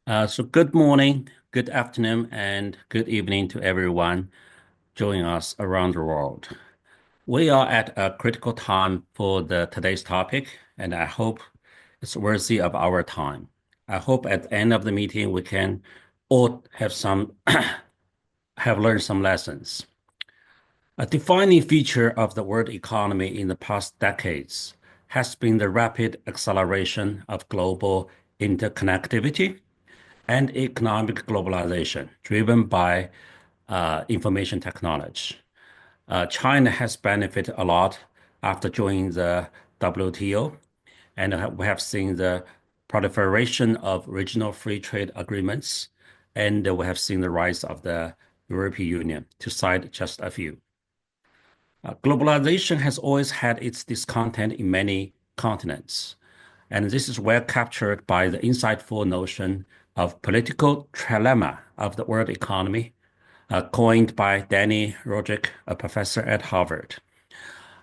So good morning, good afternoon, and good evening to everyone joining us around the world. We are at a critical time for today's topic, and I hope it's worthy of our time. I hope at the end of the meeting we can all have learned some lessons. A defining feature of the world economy in the past decades has been the rapid acceleration of global interconnectivity and economic globalization driven by information technology. China has benefited a lot after joining the WTO, and we have seen the proliferation of regional free trade agreements, and we have seen the rise of the European Union, to cite just a few. Globalization has always had its discontent in many continents, and this is well captured by the insightful notion of political trilemma of the world economy, coined by Danny Roderick, a professor at Harvard.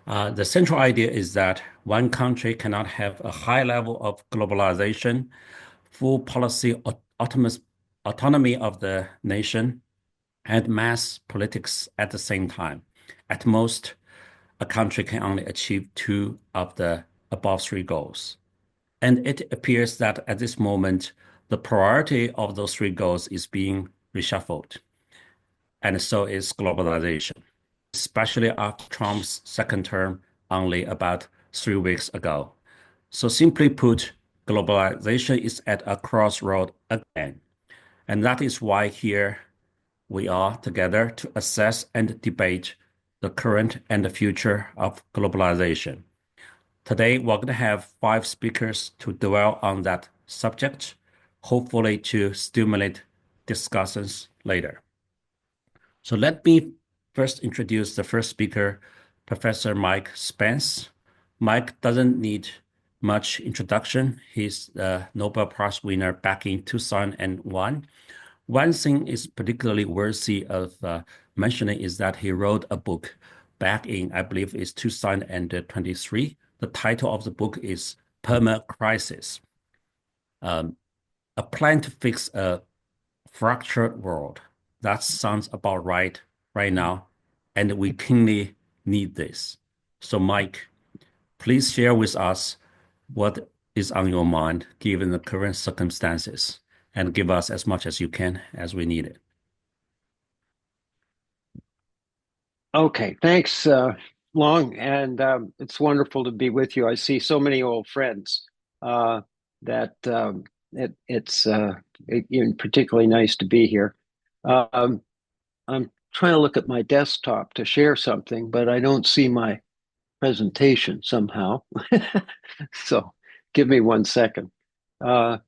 The central idea is that one country cannot have a high level of globalization, full policy autonomy of the nation, and mass politics at the same time. At most, a country can only achieve two of the above three goals. And it appears that at this moment, the priority of those three goals is being reshuffled, and so is globalization, especially after Trump's second term only about 3 weeks ago. So simply put, globalization is at a crossroad again. And that is why here we are together to assess and debate the current and the future of globalization. Today, we're going to have five speakers to dwell on that subject, hopefully to stimulate discussions later. So let me first introduce the first speaker, Professor Mike Spence. Mike doesn't need much introduction. He's the Nobel Prize winner back in 2001. One thing is particularly worthy of mentioning is that he wrote a book back in, I believe, it's 2023. The title of the book is Perma Crisis, a plan to fix a fractured world. That sounds about right now, and we keenly need this. So, Mike, please share with us what is on your mind given the current circumstances, and give us as much as you can as we need it. Okay, thanks, Long, and it's wonderful to be with you. I see so many old friends that it's particularly nice to be here. Um, I'm trying to look at my desktop to share something, but I don't see my presentation somehow. So give me 1 second. Uh,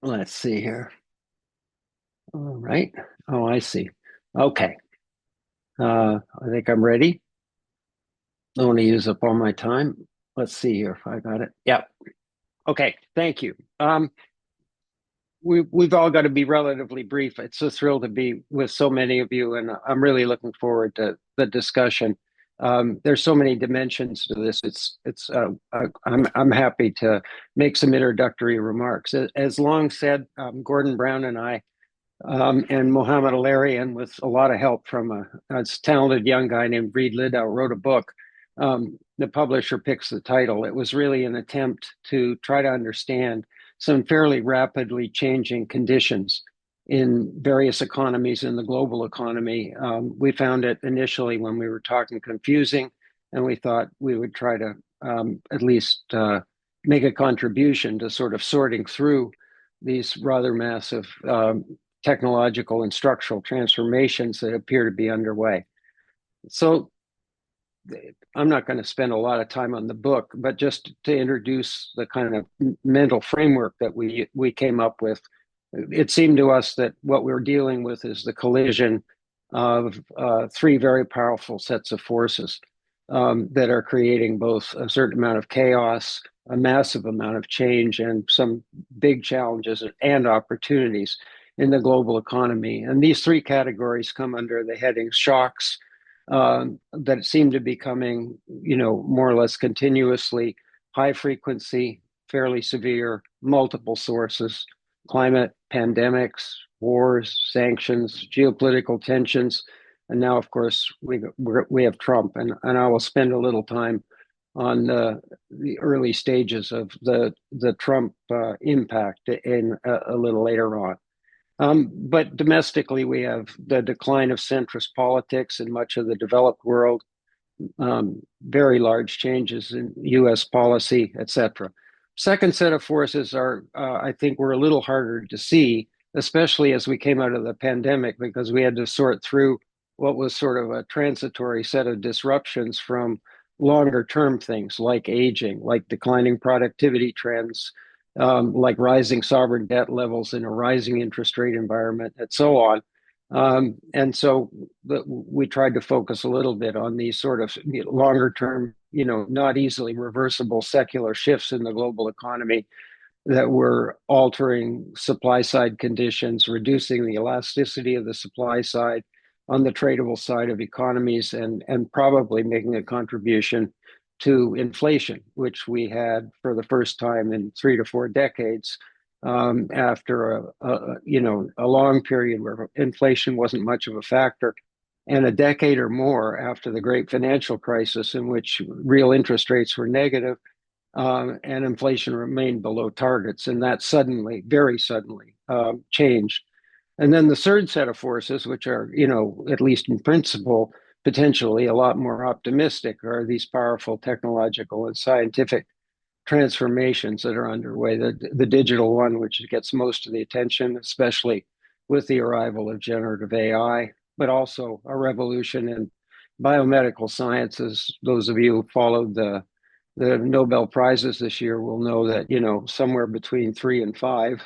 let's see here. All right. Oh, I see. Okay. I think I'm ready. I don't want to use up all my time. Let's see here if I got it. Yep. Okay. Thank you. We've all got to be relatively brief. It's a thrill to be with so many of you, and I'm really looking forward to the discussion. There's so many dimensions to this. I'm happy to make some introductory remarks. As Long said, Gordon Brown and I and Mohammed Alarian, with a lot of help from a talented young guy named Reed Liddell, wrote a book. The publisher picks the title. It was really an attempt to try to understand some fairly rapidly changing conditions in various economies in the global economy. We found it initially when we were talking confusing, and we thought we would try to at least make a contribution to sort of sorting through these rather massive technological and structural transformations that appear to be underway. So I'm not going to spend a lot of time on the book, but just to introduce the kind of mental framework that we came up with. It seemed to us that what we're dealing with is the collision of three very powerful sets of forces that are creating both a certain amount of chaos, a massive amount of change, and some big challenges and opportunities in the global economy. And these three categories come under the heading shocks that seem to be coming, more or less continuously, high frequency, fairly severe, multiple sources, climate, pandemics, wars, sanctions, geopolitical tensions, and now, of course, we have Trump, and I will spend a little time on the early stages of the Trump impact in a little later on. But domestically, we have the decline of centrist politics in much of the developed world, very large changes in U.S. policy, etc. Second set of forces are, I think, were a little harder to see, especially as we came out of the pandemic, because we had to sort through what was sort of a transitory set of disruptions from longer term things like aging, like declining productivity trends, like rising sovereign debt levels in a rising interest rate environment, and so on. And so we tried to focus a little bit on these sort of longer term, not easily reversible secular shifts in the global economy that were altering supply side conditions, reducing the elasticity of the supply side on the tradable side of economies, and probably making a contribution to inflation, which we had for the first time in 3 to 4 decades, after a long period where inflation wasn't much of a factor, and a decade or more after the great financial crisis, in which real interest rates were negative, and inflation remained below targets, and that suddenly, very suddenly, changed. And then the third set of forces, which are, at least in principle, potentially a lot more optimistic, are these powerful technological and scientific transformations that are underway. The digital one, which gets most of the attention, especially with the arrival of generative AI, but also a revolution in biomedical sciences. Those of you who followed the Nobel Prizes this year will know that, somewhere between 3 and 5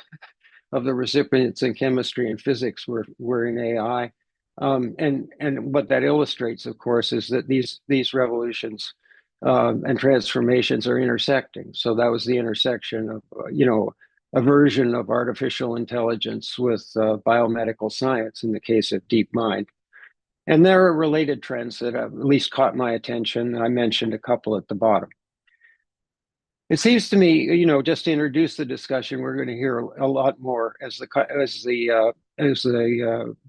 of the recipients in chemistry and physics were in AI. And what that illustrates, of course, is that these revolutions and transformations are intersecting. So that was the intersection of, a version of artificial intelligence with biomedical science in the case of DeepMind. And there are related trends that have at least caught my attention. I mentioned a couple at the bottom. It seems to me, just to introduce the discussion, we're going to hear a lot more as the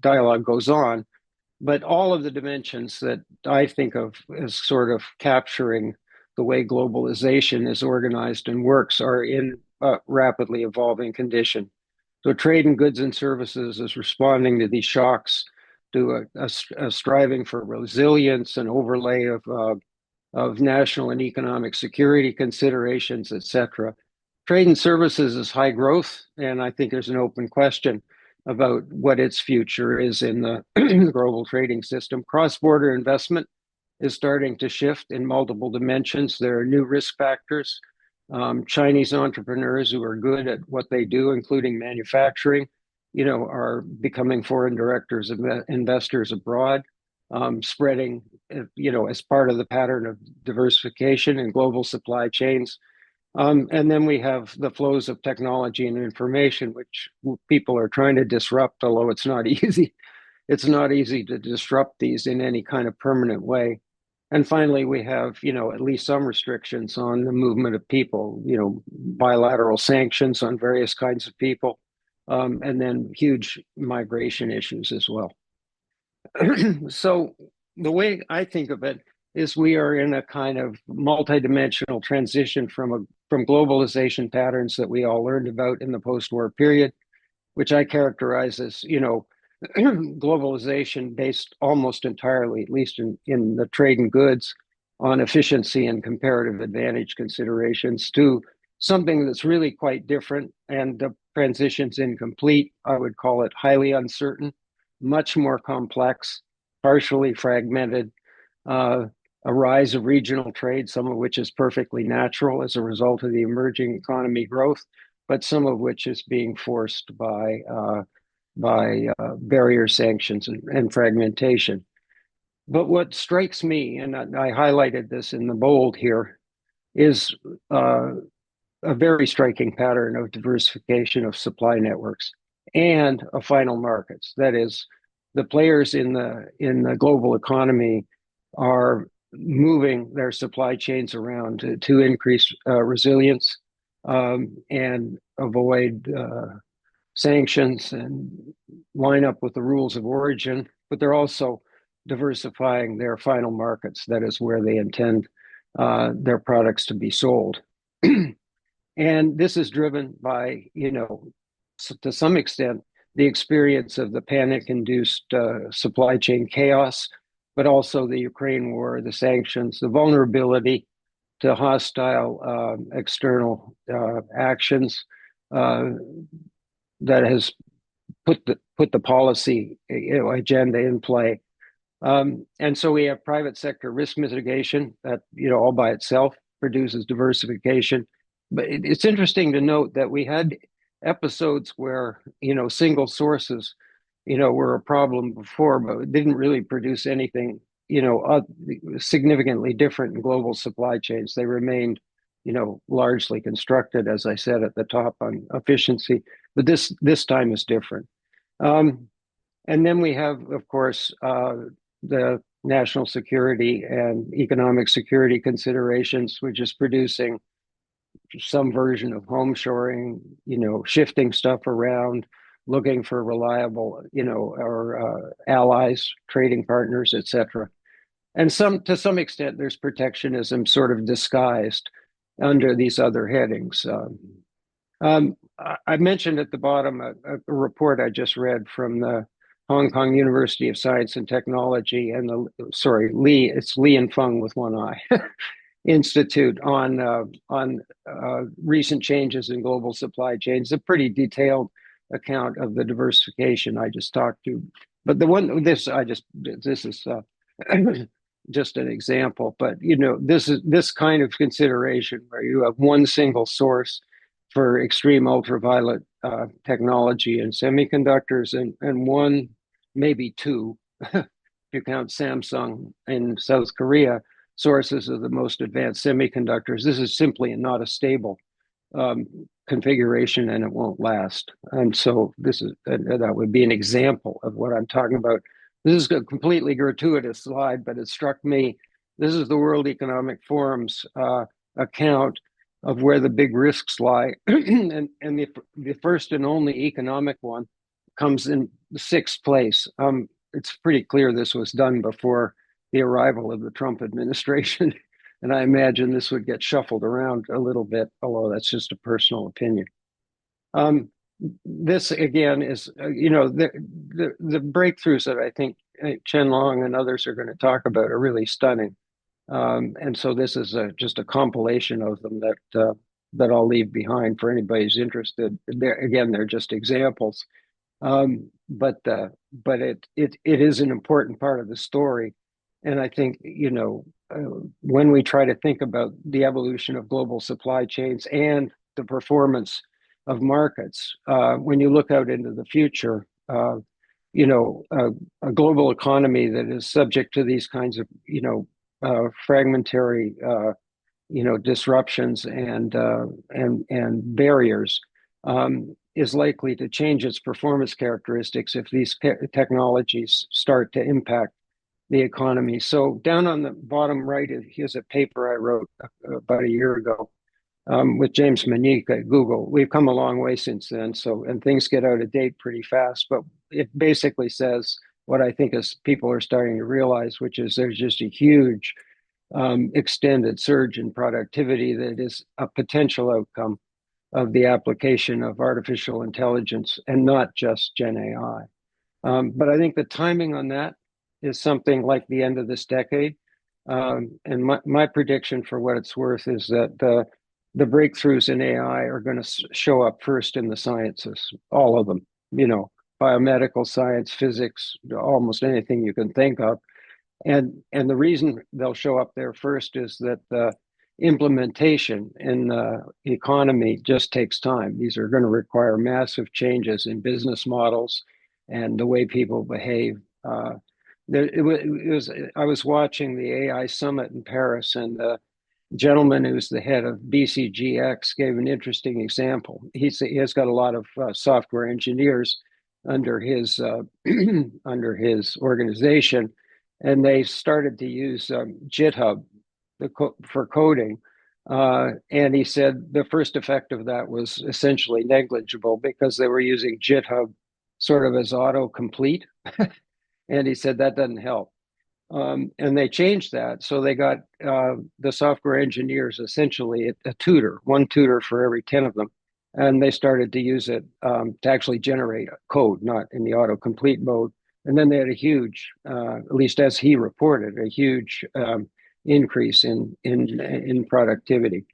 dialogue goes on. But all of the dimensions that I think of as sort of capturing the way globalization is organized and works are in a rapidly evolving condition. So trade in goods and services is responding to these shocks, to a striving for resilience, an overlay of national and economic security considerations, etc. Trade and services is high growth, and I think there's an open question about what its future is in the global trading system. Cross-border investment is starting to shift in multiple dimensions. There are new risk factors. Chinese entrepreneurs who are good at what they do, including manufacturing, are becoming foreign directors of investors abroad, spreading, as part of the pattern of diversification in global supply chains. And then we have the flows of technology and information, which people are trying to disrupt, although it's not easy. It's not easy to disrupt these in any kind of permanent way. And finally, we have, at least some restrictions on the movement of people, bilateral sanctions on various kinds of people, and then huge migration issues as well. So the way I think of it is we are in a kind of multidimensional transition from globalization patterns that we all learned about in the post-war period, which I characterize as, globalization based almost entirely, at least in the trade and goods, on efficiency and comparative advantage considerations, to something that's really quite different, and the transition's incomplete. I would call it highly uncertain, much more complex, partially fragmented, a rise of regional trade, some of which is perfectly natural as a result of the emerging economy growth, but some of which is being forced by barrier sanctions and fragmentation. But what strikes me, and I highlighted this in the bold here, is a very striking pattern of diversification of supply networks and of final markets. That is, the players in the global economy are moving their supply chains around to increase resilience, and avoid sanctions and line up with the rules of origin, but they're also diversifying their final markets. That is where they intend their products to be sold. And this is driven by, to some extent, the experience of the panic-induced supply chain chaos, but also the Ukraine war, the sanctions, the vulnerability to hostile external actions uh, that has put the policy agenda in play. And so we have private sector risk mitigation that all by itself produces diversification. But it's interesting to note that we had episodes where single sources were a problem before, but it didn't really produce anything significantly different in global supply chains. They remained largely constructed, as I said at the top, on efficiency. But this time is different. Um, and then we have, of course, the national security and economic security considerations, which is producing some version of home shoring, shifting stuff around, looking for reliable, or allies, trading partners, etc. And to some extent, there's protectionism sort of disguised under these other headings. I mentioned at the bottom a report I just read from the Hong Kong University of Science and Technology and it's Li and Feng with one I Institute on recent changes in global supply chains. A pretty detailed account of the diversification I just talked to. But this is just an example. But this kind of consideration where you have one single source for extreme ultraviolet technology and semiconductors, and one, maybe two, if you count Samsung in South Korea, sources of the most advanced semiconductors. This is simply not a stable configuration, and it won't last. And so that would be an example of what I'm talking about. This is a completely gratuitous slide, but it struck me. This is the World Economic Forum's account of where the big risks lie. and the first and only economic one comes in the sixth place. It's pretty clear this was done before the arrival of the Trump administration. And I imagine this would get shuffled around a little bit, although that's just a personal opinion. This again is, the breakthroughs that I think Chen Long and others are going to talk about are really stunning. And so this is just a compilation of them that I'll leave behind for anybody who's interested. They're just examples, but it is an important part of the story. And I think when we try to think about the evolution of global supply chains and the performance of markets, when you look out into the future, a global economy that is subject to these kinds of fragmentary disruptions and barriers is likely to change its performance characteristics if these technologies start to impact the economy. So down on the bottom right, here's a paper I wrote about a year ago with James Manique at Google. We've come a long way since then, and things get out of date pretty fast, but it basically says what I think is people are starting to realize, which is there's just a huge extended surge in productivity that is a potential outcome of the application of artificial intelligence and not just Gen AI. But I think the timing on that is something like the end of this decade. And my prediction, for what it's worth, is that the breakthroughs in AI are going to show up first in the sciences, all of them, biomedical science, physics, almost anything you can think of. And the reason they'll show up there first is that the implementation in the economy just takes time. These are going to require massive changes in business models and the way people behave. I was watching the AI summit in Paris, and the gentleman who's the head of BCGX gave an interesting example. He has got a lot of software engineers under his under his organization, and they started to use GitHub for coding. And he said the first effect of that was essentially negligible because they were using GitHub sort of as autocomplete. And he said that doesn't help. And they changed that. So they got the software engineers essentially a tutor, one tutor for every 10 of them. And they started to use it to actually generate code, not in the autocomplete mode. And then they had a huge, at least as he reported, a huge increase in productivity.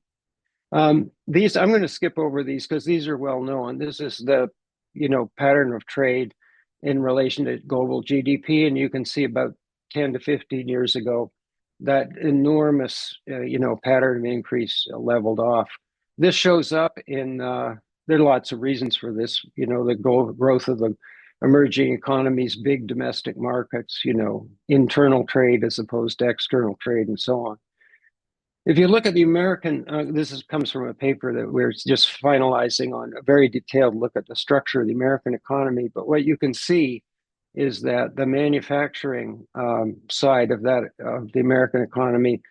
These I'm going to skip over these because these are well known. This is the pattern of trade in relation to global GDP, and you can see about 10 to 15 years ago that enormous pattern of increase leveled off. This shows up in there are lots of reasons for this. The growth of the emerging economies, big domestic markets, internal trade as opposed to external trade, and so on. If you look at the American, comes from a paper that we're just finalizing on a very detailed look at the structure of the American economy. But what you can see is that the manufacturing side of the American economy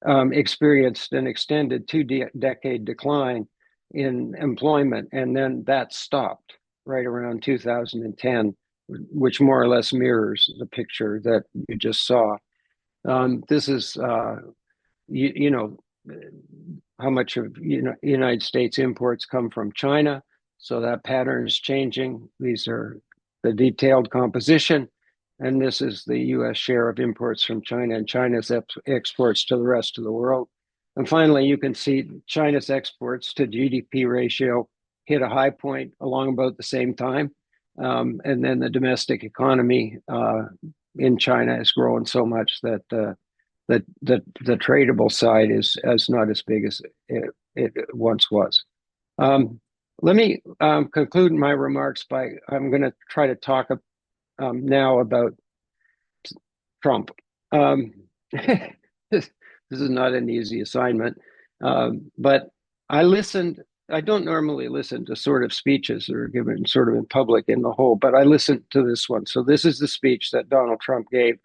experienced an extended two-decade decline in employment, and then that stopped right around 2010, which more or less mirrors the picture that you just saw. This is you know how much of United States imports come from China. So that pattern is changing. These are the detailed composition. And this is the US share of imports from China and China's exports to the rest of the world. And finally, you can see China's exports to GDP ratio hit a high point along about the same time. And then the domestic economy in China has grown so much that the tradable side is not as big as it once was. Let me conclude my remarks by I'm going to try to talk now about Trump. This is not an easy assignment, but I listened. I don't normally listen to sort of speeches that are given sort of in public in the whole, but I listened to this one. So this is the speech that Donald Trump gave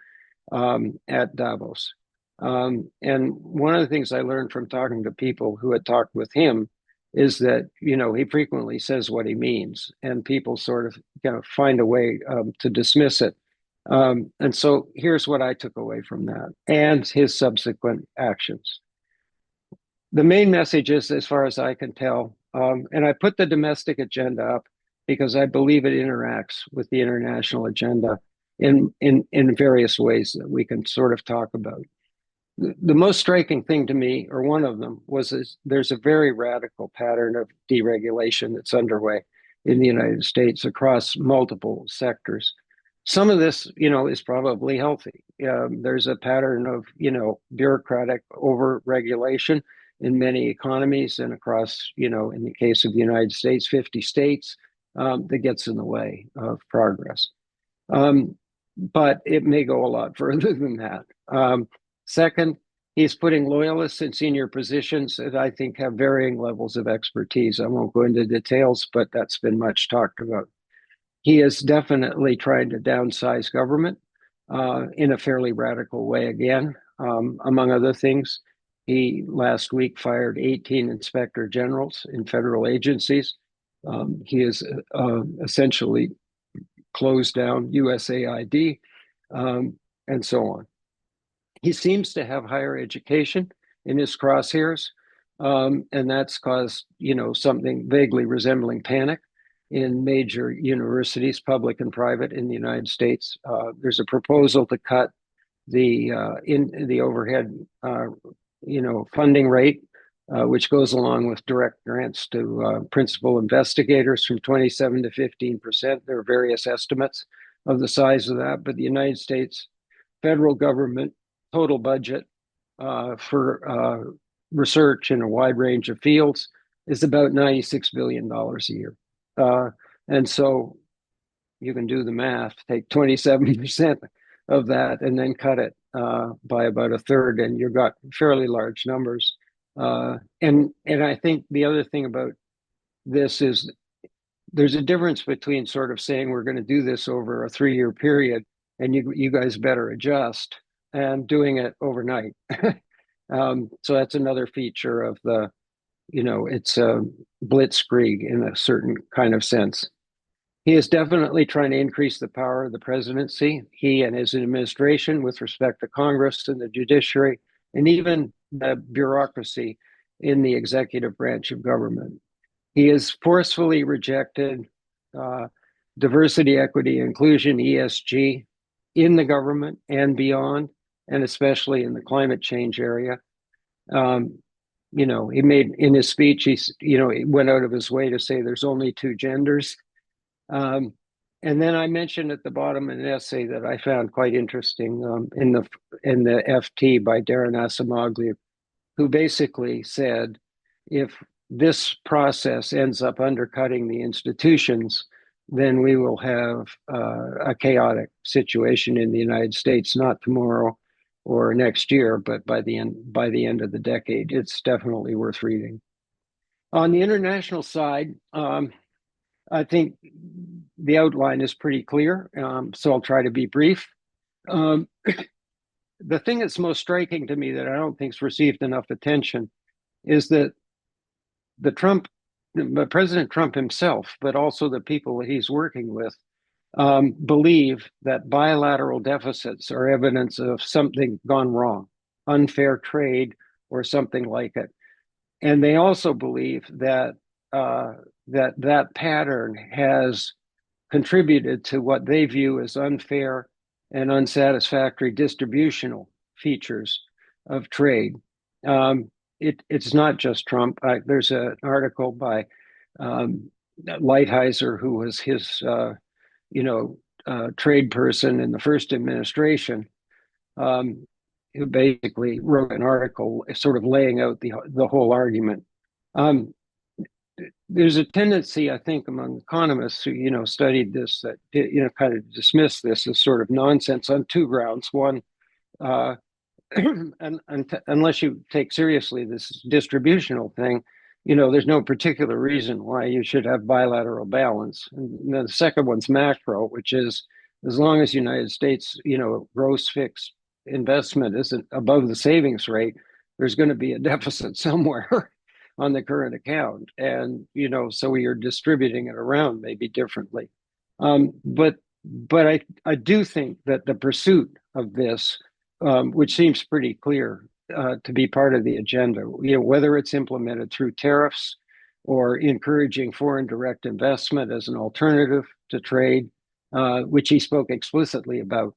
at Davos. And one of the things I learned from talking to people who had talked with him is that, he frequently says what he means, and people sort of find a way to dismiss it. And so here's what I took away from that and his subsequent actions. The main message is, as far as I can tell, and I put the domestic agenda up because I believe it interacts with the international agenda in various ways that we can sort of talk about. The most striking thing to me, or one of them, was there's a very radical pattern of deregulation that's underway in the United States across multiple sectors. Some of this, is probably healthy. There's a pattern of, bureaucratic over-regulation in many economies and across, in the case of the United States, 50 states, that gets in the way of progress. But it may go a lot further than that. Second, he's putting loyalists in senior positions that I think have varying levels of expertise. I won't go into details, but that's been much talked about. He is definitely trying to downsize government in a fairly radical way again. Among other things, he last week fired 18 inspector generals in federal agencies. He has essentially closed down USAID and so on. He seems to have higher education in his crosshairs, and that's caused, something vaguely resembling panic in major universities, public and private, in the United States. There's a proposal to cut the overhead, funding rate, which goes along with direct grants to principal investigators from 27 to 15%. There are various estimates of the size of that, but the United States federal government total budget for research in a wide range of fields is about $96 billion a year. And so you can do the math, take 27% of that and then cut it by about a third, and you've got fairly large numbers. And I think the other thing about this is there's a difference between sort of saying we're going to do this over a 3-year period and you guys better adjust, and doing it overnight. So that's another feature of it's a blitzkrieg in a certain kind of sense. He is definitely trying to increase the power of the presidency, he and his administration, with respect to Congress and the judiciary, and even the bureaucracy in the executive branch of government. He has forcefully rejected uh, diversity, equity, inclusion, ESG, in the government and beyond, and especially in the climate change area. Um, he made in his speech, he went out of his way to say there's only two genders. Um, and then I mentioned at the bottom an essay that I found quite interesting in the FT by Darren Asimoglu, who basically said, if this process ends up undercutting the institutions, then we will have a chaotic situation in the United States, not tomorrow or next year, but by the end of the decade. It's definitely worth reading. On the international side, I think the outline is pretty clear, so I'll try to be brief. Um, the thing that's most striking to me that I don't think has received enough attention is that the Trump, President Trump himself, but also the people that he's working with, believe that bilateral deficits are evidence of something gone wrong, unfair trade, or something like it. And they also believe that that pattern has contributed to what they view as unfair and unsatisfactory distributional features of trade. It's not just Trump. There's an article by Lighthizer, who was his, trade person in the first administration, um, who basically wrote an article sort of laying out the whole argument. Um, there's a tendency, I think, among economists who studied this, that kind of dismiss this as sort of nonsense on two grounds. One, uh, and unless you take seriously this distributional thing, there's no particular reason why you should have bilateral balance. And the second one's macro, which is, as long as the United States, gross fixed investment isn't above the savings rate, there's going to be a deficit somewhere on the current account. And, so you're distributing it around maybe differently. But I do think that the pursuit of this, which seems pretty clear to be part of the agenda, whether it's implemented through tariffs or encouraging foreign direct investment as an alternative to trade, which he spoke explicitly about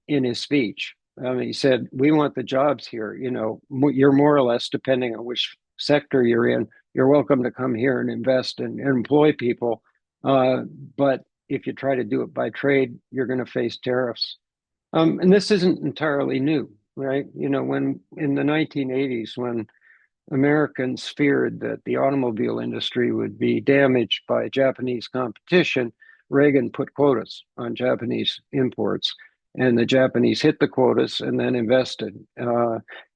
in his speech. He said, "We want the jobs here. You're more or less, depending on which sector you're in, you're welcome to come here and invest and employ people. But if you try to do it by trade, you're going to face tariffs." And this isn't entirely new, right? When in the 1980s, when Americans feared that the automobile industry would be damaged by Japanese competition, Reagan put quotas on Japanese imports. And the Japanese hit the quotas and then invested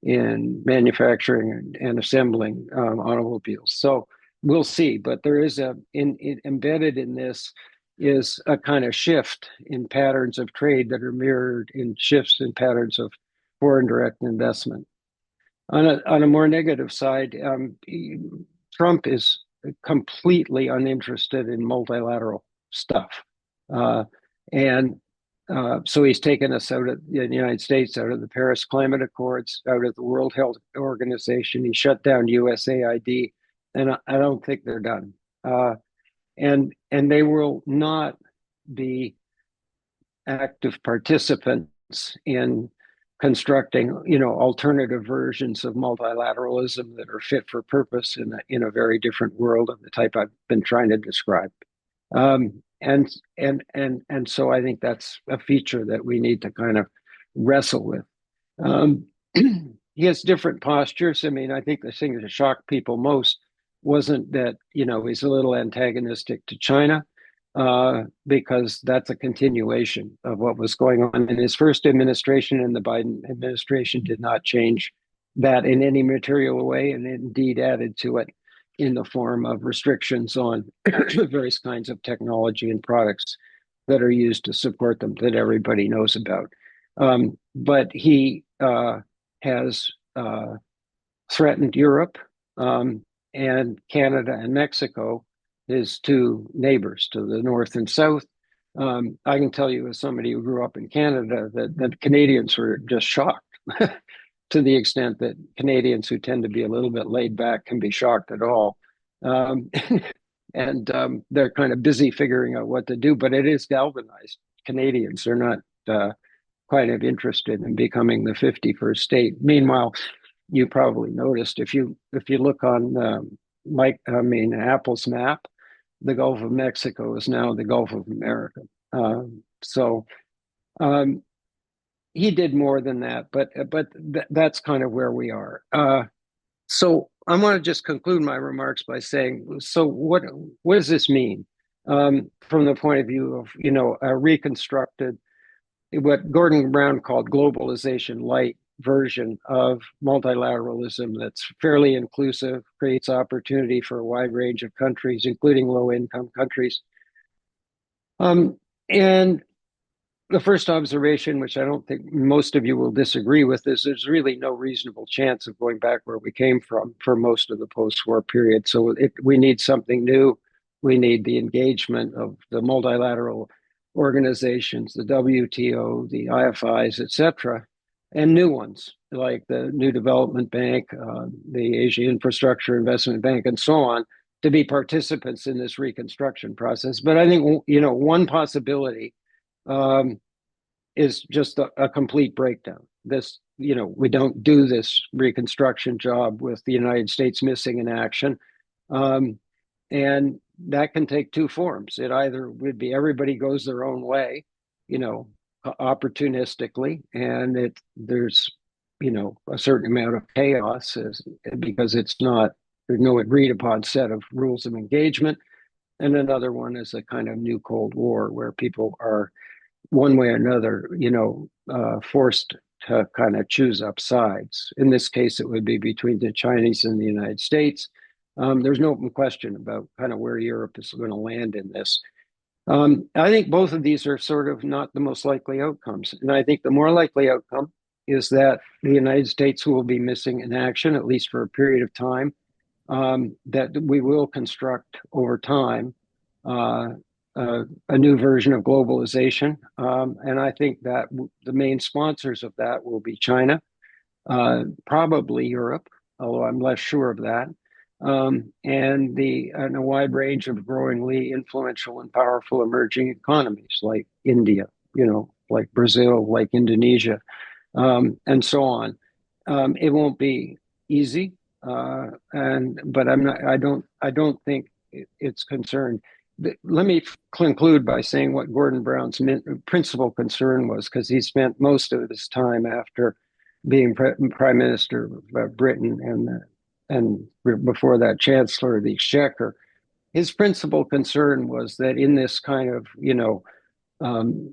in manufacturing and assembling automobiles. So we'll see. But there is embedded in this is a kind of shift in patterns of trade that are mirrored in shifts in patterns of foreign direct investment. On a more negative side, Trump is completely uninterested in multilateral stuff. And so he's taken us out of the United States, out of the Paris Climate Accords, out of the World Health Organization. He shut down USAID, and I don't think they're done. And they will not be active participants in constructing, alternative versions of multilateralism that are fit for purpose in a very different world of the type I've been trying to describe. And so I think that's a feature that we need to kind of wrestle with. He has different postures. I mean, I think the thing that shocked people most wasn't that he's a little antagonistic to China, because that's a continuation of what was going on in his first administration, and the Biden administration did not change that in any material way, and indeed added to it in the form of restrictions on various kinds of technology and products that are used to support them that everybody knows about. But he has threatened Europe, and Canada and Mexico, his two neighbors to the north and south. I can tell you, as somebody who grew up in Canada, that Canadians were just shocked to the extent that Canadians who tend to be a little bit laid back can be shocked at all. Um, and they're kind of busy figuring out what to do, but it is galvanized Canadians. They're not quite of interested in becoming the 51st state. Meanwhile, you probably noticed if you look on Apple's map, the Gulf of Mexico is now the Gulf of America. So um, he did more than that, but that's kind of where we are. So I want to just conclude my remarks by saying, so what does this mean from the point of view of a reconstructed, what Gordon Brown called globalization light version of multilateralism that's fairly inclusive, creates opportunity for a wide range of countries, including low income countries. And the first observation, which I don't think most of you will disagree with, is there's really no reasonable chance of going back where we came from for most of the post-war period. So we need something new. We need the engagement of the multilateral organizations, the WTO, the IFIs, etc., and new ones like the New Development Bank, the Asia Infrastructure Investment Bank, and so on, to be participants in this reconstruction process. But I think one possibility um, is just a complete breakdown. We don't do this reconstruction job with the United States missing in action. Um, and that can take two forms. It either would be everybody goes their own way, you know, opportunistically, and there's, a certain amount of chaos because there's no agreed upon set of rules of engagement. And another one is a kind of new Cold War where people are one way or another, forced to kind of choose up sides. In this case, it would be between the Chinese and the United States. There's no open question about kind of where Europe is going to land in this. I think both of these are sort of not the most likely outcomes. And I think the more likely outcome is that the United States will be missing in action, at least for a period of time, that we will construct over time uh, a new version of globalization. And I think that the main sponsors of that will be China, probably Europe, although I'm less sure of that, and a wide range of growingly influential and powerful emerging economies like India, like Brazil, like Indonesia, and so on. It won't be easy, but I don't think it's concerned. Let me conclude by saying what Gordon Brown's principal concern was, because he spent most of his time after being Prime Minister of Britain and before that Chancellor of the Exchequer. His principal concern was that in this kind of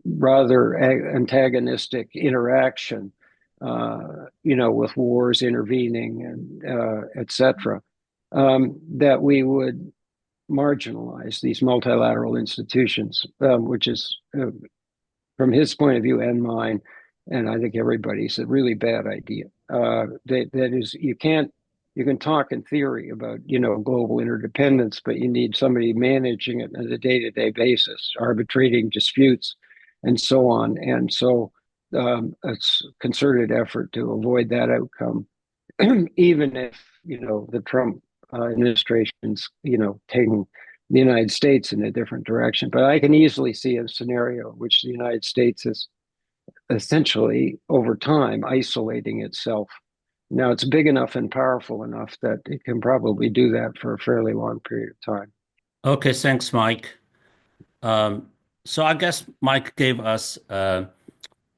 rather antagonistic interaction, with wars intervening and etc., that we would marginalize these multilateral institutions, which is, from his point of view and mine, and I think everybody's, a really bad idea. That is, you can talk in theory about global interdependence, but you need somebody managing it on a day-to-day basis, arbitrating disputes, and so on. And so it's a concerted effort to avoid that outcome, even if the Trump administration's taking the United States in a different direction. But I can easily see a scenario in which the United States is essentially over time isolating itself. Now it's big enough and powerful enough that it can probably do that for a fairly long period of time. Okay, thanks, Mike. Um, so I guess Mike gave us a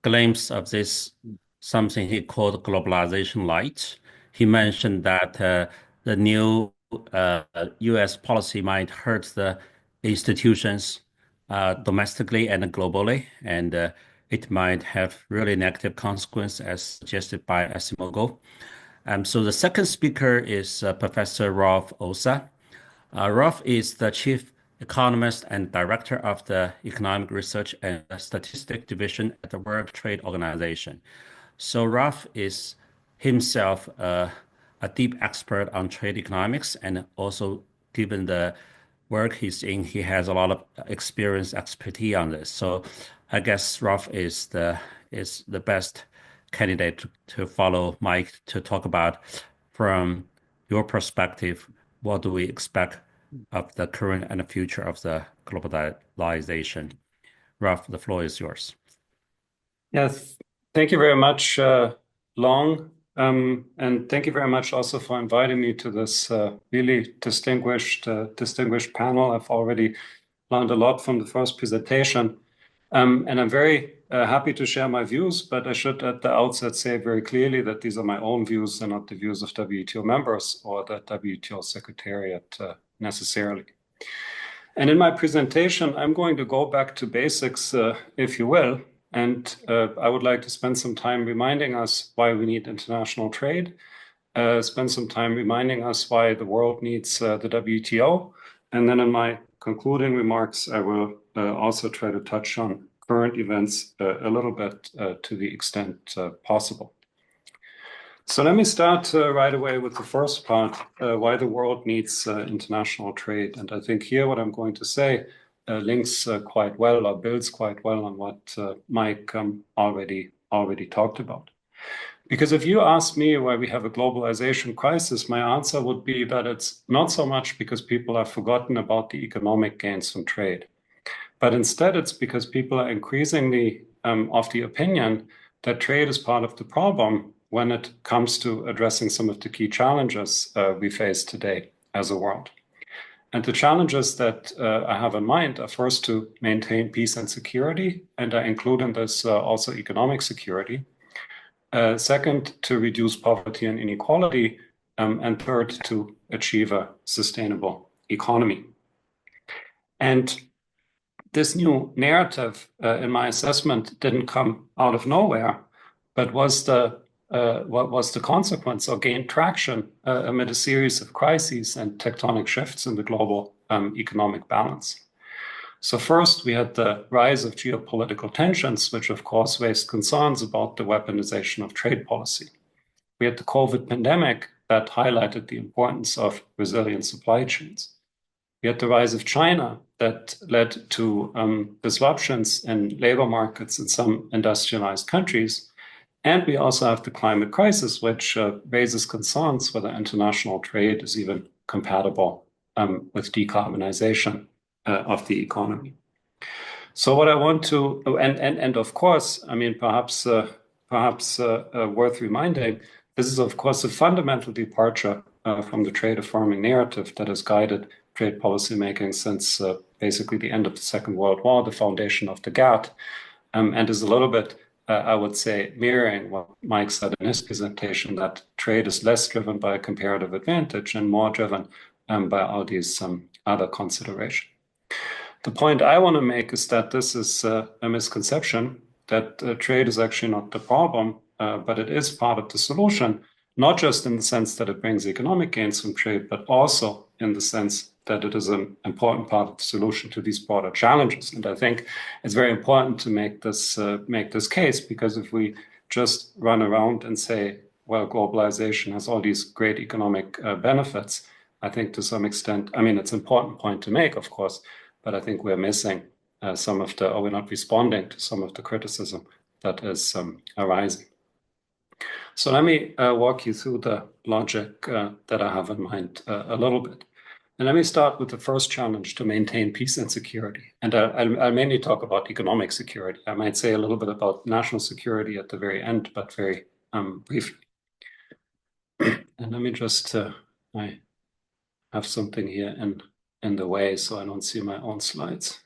glimpse of this, something he called globalization light. He mentioned that the new U.S. policy might hurt the institutions domestically and globally, and it might have really negative consequences, as suggested by Asimoglu. So the second speaker is Professor Rolf Osa. Rolf is the chief economist and director of the Economic Research and Statistics Division at the World Trade Organization. So Rolf is himself a deep expert on trade economics, and also given the work he's in, he has a lot of experience, expertise on this. So I guess Ralph is the best candidate to follow Mike to talk about from your perspective, what do we expect of the current and the future of the globalization? Ralph, the floor is yours. Yes, thank you very much, Long. And thank you very much also for inviting me to this really distinguished panel. I've already learned a lot from the first presentation. And I'm very happy to share my views, but I should at the outset say very clearly that these are my own views and not the views of WTO members or the WTO Secretariat necessarily. And in my presentation, I'm going to go back to basics, if you will, and I would like to spend some time reminding us why we need international trade, spend some time reminding us why the world needs the WTO. And then in my concluding remarks, I will also try to touch on current events a little bit to the extent possible. So let me start right away with the first part, why the world needs international trade. And I think here what I'm going to say links quite well or builds quite well on what Mike already talked about. Because if you ask me why we have a globalization crisis, my answer would be that it's not so much because people have forgotten about the economic gains from trade, but instead it's because people are increasingly of the opinion that trade is part of the problem when it comes to addressing some of the key challenges we face today as a world. And the challenges that I have in mind are first to maintain peace and security, and I include in this also economic security. Second, to reduce poverty and inequality, and third, to achieve a sustainable economy. And this new narrative, in my assessment, didn't come out of nowhere, but was what was the consequence or gained traction amid a series of crises and tectonic shifts in the global economic balance. So first, we had the rise of geopolitical tensions, which of course raised concerns about the weaponization of trade policy. We had the COVID pandemic that highlighted the importance of resilient supply chains. We had the rise of China that led to disruptions in labor markets in some industrialized countries. And we also have the climate crisis, which raises concerns whether international trade is even compatible with decarbonization of the economy. So what I want to, and of course, I mean, perhaps worth reminding, this is of course a fundamental departure from the trade affirming narrative that has guided trade policy making since basically the end of the Second World War, the foundation of the GATT, and is a little bit, I would say, mirroring what Mike said in his presentation, that trade is less driven by a comparative advantage and more driven by all these other considerations. The point I want to make is that this is a misconception, that trade is actually not the problem, but it is part of the solution, not just in the sense that it brings economic gains from trade, but also in the sense that it is an important part of the solution to these broader challenges. And I think it's very important to make this case, because if we just run around and say, well, globalization has all these great economic benefits, I think to some extent, I mean, it's an important point to make, of course, but I think we're missing or we're not responding to some of the criticism that is arising. So let me walk you through the logic that I have in mind a little bit. And let me start with the first challenge, to maintain peace and security. And I'll mainly talk about economic security. I might say a little bit about national security at the very end, but very briefly. And let me just, I have something here in the way, so I don't see my own slides.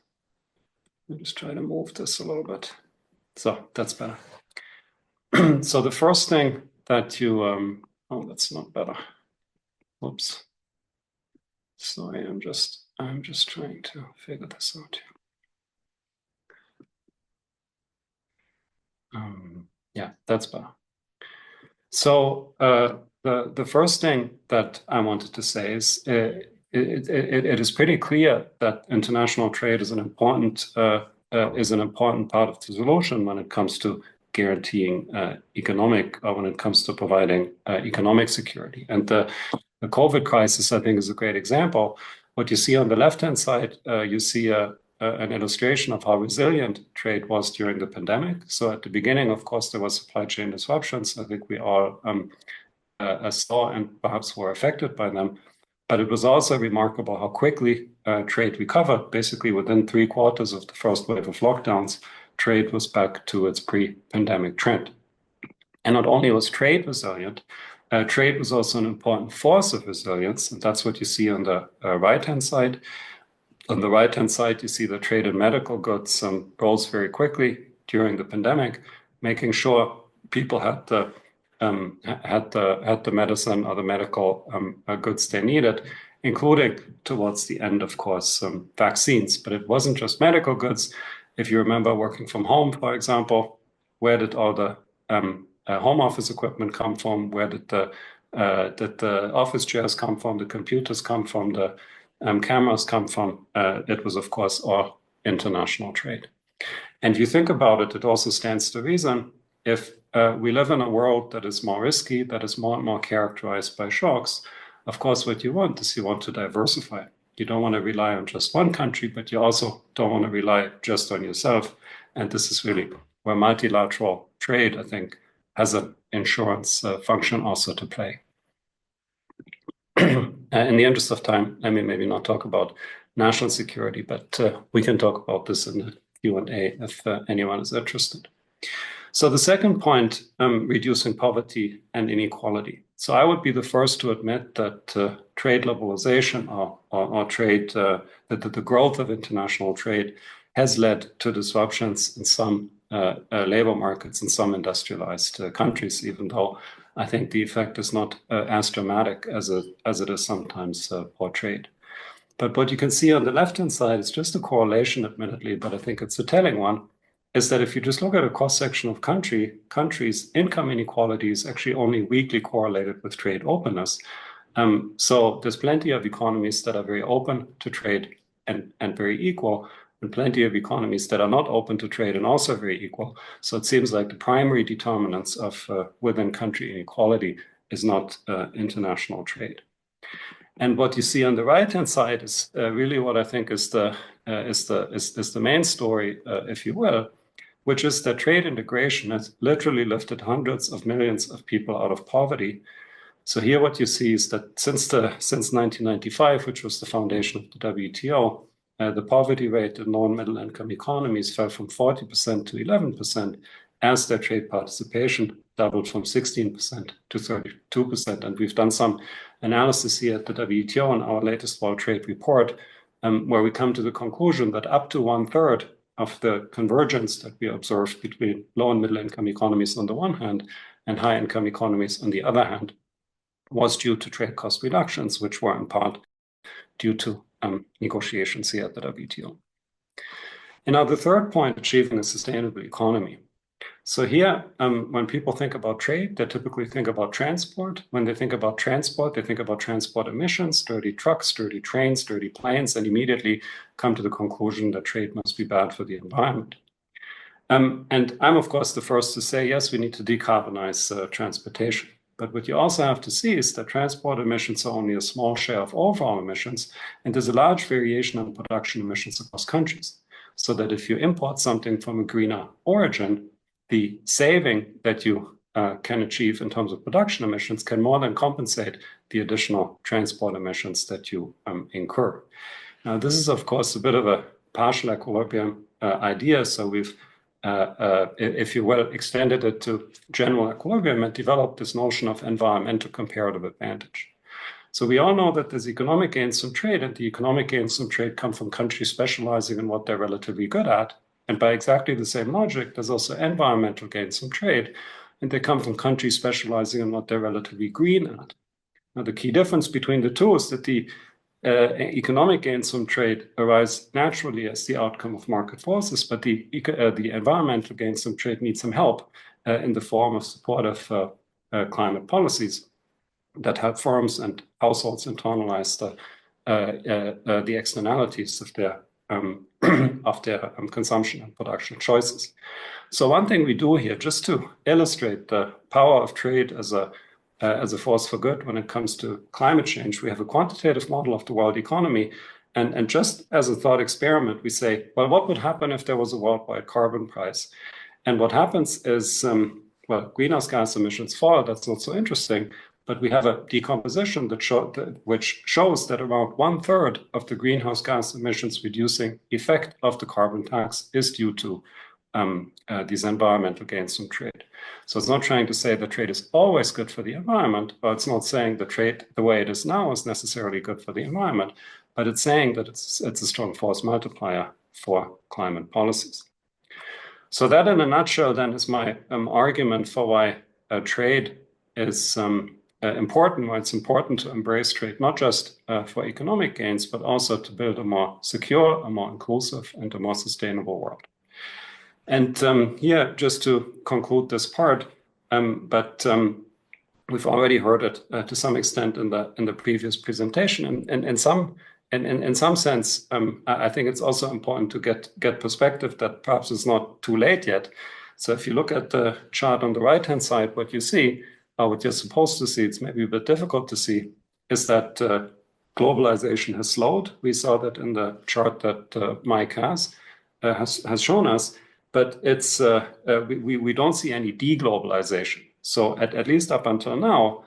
I'll just try to move this a little bit. So that's better. So the first thing that you, oh, that's not better. Oops. Sorry, I'm just trying to figure this out here. Yeah, that's better. So the first thing that I wanted to say is it is pretty clear that international trade is an important part of the solution when it comes to guaranteeing when it comes to providing economic security. And the COVID crisis, I think, is a great example. What you see on the left-hand side, you see an illustration of how resilient trade was during the pandemic. So at the beginning, of course, there was supply chain disruptions. I think we all saw and perhaps were affected by them. But it was also remarkable how quickly trade recovered. Basically, within 3/4 of the first wave of lockdowns, trade was back to its pre-pandemic trend. And not only was trade resilient, trade was also an important force of resilience. And that's what you see on the right-hand side. On the right-hand side, you see the trade in medical goods rose very quickly during the pandemic, making sure people had the medicine or the medical goods they needed, including towards the end, of course, vaccines. But it wasn't just medical goods. If you remember working from home, for example, where did all the home office equipment come from? Where did the office chairs come from? The computers come from? The cameras come from? It was, of course, all international trade. And if you think about it, it also stands to reason if we live in a world that is more risky, that is more and more characterized by shocks, of course, what you want is you want to diversify. You don't want to rely on just one country, but you also don't want to rely just on yourself. And this is really where multilateral trade, I think, has an insurance function also to play. In the interest of time, let me maybe not talk about national security, but we can talk about this in the Q&A if anyone is interested. So the second point, reducing poverty and inequality. So I would be the first to admit that trade liberalization or trade, that the growth of international trade has led to disruptions in some labor markets in some industrialized countries, even though I think the effect is not as dramatic as it is sometimes portrayed. But what you can see on the left-hand side is just a correlation, admittedly, but I think it's a telling one, is that if you just look at a cross-section of countries, income inequality is actually only weakly correlated with trade openness. So there's plenty of economies that are very open to trade and very equal, and plenty of economies that are not open to trade and also very equal. So it seems like the primary determinants of within-country inequality is not international trade. And what you see on the right-hand side is really what I think is the main story, if you will, which is that trade integration has literally lifted hundreds of millions of people out of poverty. So here what you see is that since 1995, which was the foundation of the WTO, the poverty rate in low and middle income economies fell from 40% to 11% as their trade participation doubled from 16% to 32%. And we've done some analysis here at the WTO in our latest World Trade Report, where we come to the conclusion that up to 1/3 of the convergence that we observed between low and middle income economies on the one hand and high income economies on the other hand was due to trade cost reductions, which were in part due to negotiations here at the WTO. And now the third point, achieving a sustainable economy. So here, when people think about trade, they typically think about transport. When they think about transport, they think about transport emissions, dirty trucks, dirty trains, dirty planes, and immediately come to the conclusion that trade must be bad for the environment. And I'm, of course, the first to say, yes, we need to decarbonize transportation. But what you also have to see is that transport emissions are only a small share of overall emissions, and there's a large variation in production emissions across countries. So that if you import something from a greener origin, the saving that you can achieve in terms of production emissions can more than compensate the additional transport emissions that you incur. Now, this is, of course, a bit of a partial equilibrium idea. So we've, if you will, extended it to general equilibrium and developed this notion of environmental comparative advantage. So we all know that there's economic gains from trade, and the economic gains from trade come from countries specializing in what they're relatively good at. And by exactly the same logic, there's also environmental gains from trade, and they come from countries specializing in what they're relatively green at. Now, the key difference between the two is that the economic gains from trade arise naturally as the outcome of market forces, but the environmental gains from trade need some help in the form of supportive climate policies that help firms and households internalize the externalities of their of their consumption and production choices. So one thing we do here, just to illustrate the power of trade as a force for good when it comes to climate change, we have a quantitative model of the world economy. And just as a thought experiment, we say, well, what would happen if there was a worldwide carbon price? And what happens is, well, greenhouse gas emissions fall. That's not so interesting. But we have a decomposition which shows that around 1/3 of the greenhouse gas emissions reducing effect of the carbon tax is due to these environmental gains from trade. So it's not trying to say that trade is always good for the environment, but it's not saying that trade, the way it is now, is necessarily good for the environment, but it's saying that it's a strong force multiplier for climate policies. So that, in a nutshell, then, is my argument for why trade is important, why it's important to embrace trade, not just for economic gains, but also to build a more secure, a more inclusive, and a more sustainable world. And here, just to conclude this part, we've already heard it to some extent in the previous presentation, and in some sense, I think it's also important to get perspective that perhaps it's not too late yet. So if you look at the chart on the right-hand side, what you see, what you're supposed to see, it's maybe a bit difficult to see, is that globalization has slowed. We saw that in the chart that Mike has shown us, but it's we don't see any deglobalization. So at least up until now,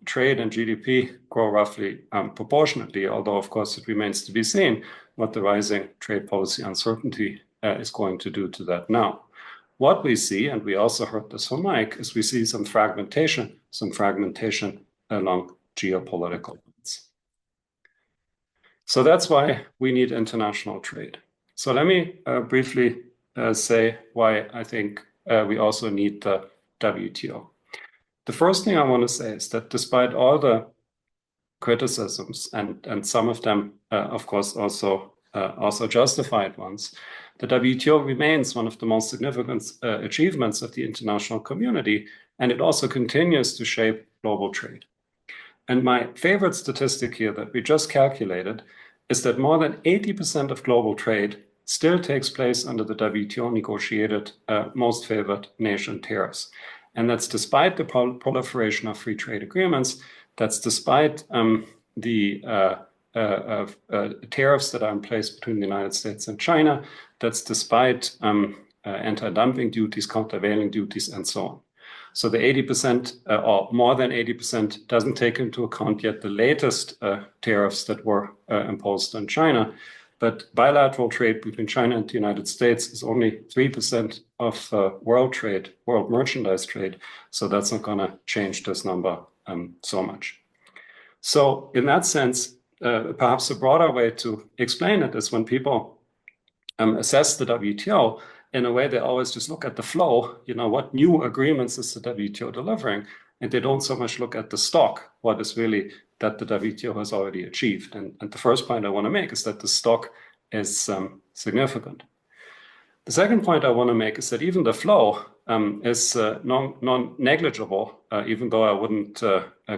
trade and GDP grow roughly proportionately, although of course it remains to be seen what the rising trade policy uncertainty is going to do to that now. What we see, and we also heard this from Mike, is we see some fragmentation along geopolitical lines. So that's why we need international trade. So let me briefly say why I think we also need the WTO. The first thing I want to say is that despite all the criticisms, and some of them, of course, also justified ones, the WTO remains one of the most significant achievements of the international community, and it also continues to shape global trade. And my favorite statistic here that we just calculated is that more than 80% of global trade still takes place under the WTO negotiated most favored nation tariffs. And that's despite the proliferation of free trade agreements. That's despite the tariffs that are in place between the United States and China. That's despite anti-dumping duties, countervailing duties, and so on. So the 80% or more than 80% doesn't take into account yet the latest tariffs that were imposed on China. But bilateral trade between China and the United States is only 3% of world trade, world merchandise trade. So that's not going to change this number so much. So in that sense, perhaps a broader way to explain it is when people assess the WTO, in a way they always just look at the flow, what new agreements is the WTO delivering? And they don't so much look at the stock, what is really that the WTO has already achieved. And the first point I want to make is that the stock is significant. The second point I want to make is that even the flow is non-negligible, even though I wouldn't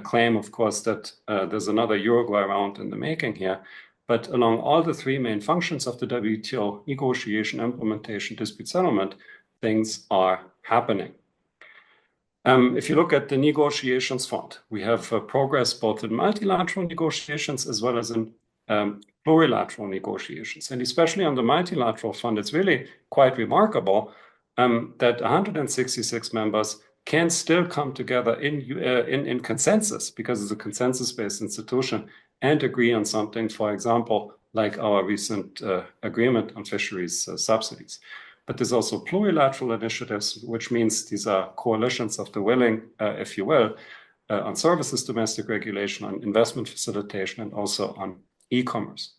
claim, of course, that there's another Uruguay round in the making here. But along all the three main functions of the WTO, negotiation, implementation, dispute settlement, things are happening. If you look at the negotiations front, we have progress both in multilateral negotiations as well as in plurilateral negotiations. And especially on the multilateral front, it's really quite remarkable that 166 members can still come together in consensus, because it's a consensus-based institution, and agree on something, for example, like our recent agreement on fisheries subsidies. But there's also plurilateral initiatives, which means these are coalitions of the willing, if you will, on services domestic regulation, on investment facilitation, and also on e-commerce.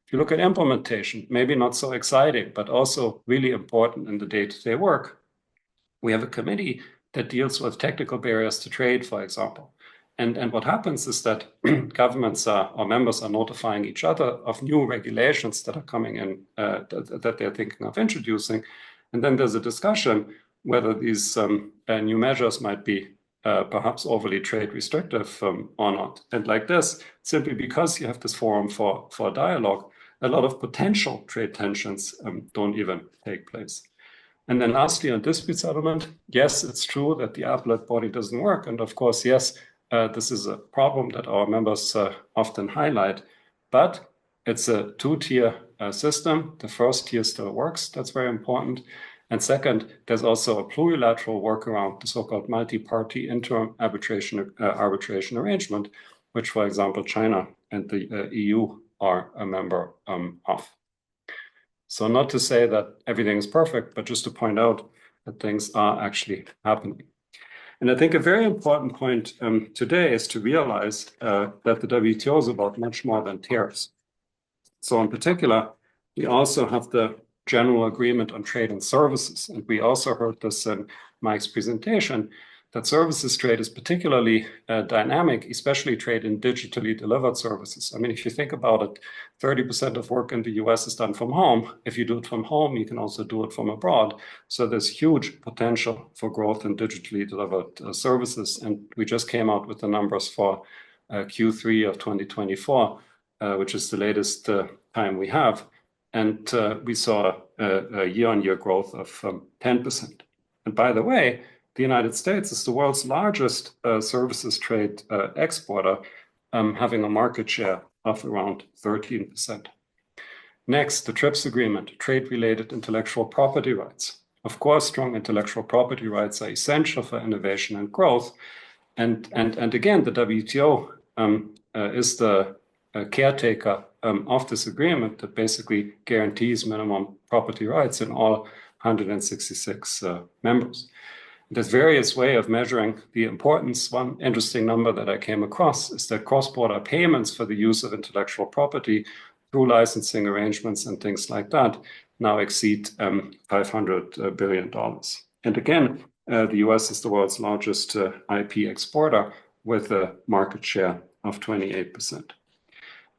If you look at implementation, maybe not so exciting, but also really important in the day-to-day work, we have a committee that deals with technical barriers to trade, for example. And what happens is that governments or members are notifying each other of new regulations that are coming in, that they're thinking of introducing. And then there's a discussion whether these new measures might be perhaps overly trade restrictive or not. And like this, simply because you have this forum for dialogue, a lot of potential trade tensions don't even take place. And then lastly, on dispute settlement, yes, it's true that the appellate body doesn't work. And of course, yes, this is a problem that our members often highlight, but it's a two-tier system. The first tier still works. That's very important. And second, there's also a plurilateral workaround, the so-called multi-party interim arbitration arrangement, which, for example, China and the EU are a member of. So not to say that everything is perfect, but just to point out that things are actually happening. And I think a very important point today is to realize that the WTO is about much more than tariffs. So in particular, we also have the general agreement on trade and services. And we also heard this in Mike's presentation, that services trade is particularly dynamic, especially trade in digitally delivered services. I mean, if you think about it, 30% of work in the US is done from home. If you do it from home, you can also do it from abroad. So there's huge potential for growth in digitally delivered services. And we just came out with the numbers for Q3 of 2024, which is the latest time we have. And we saw a year-on-year growth of 10%. And by the way, the United States is the world's largest services trade exporter, having a market share of around 13%. Next, the TRIPS agreement, trade-related intellectual property rights. Of course, strong intellectual property rights are essential for innovation and growth. And again, the WTO is the caretaker of this agreement that basically guarantees minimum property rights in all 166 members. There's various ways of measuring the importance. One interesting number that I came across is that cross-border payments for the use of intellectual property through licensing arrangements and things like that now exceed $500 billion. And again, the US is the world's largest IP exporter with a market share of 28%.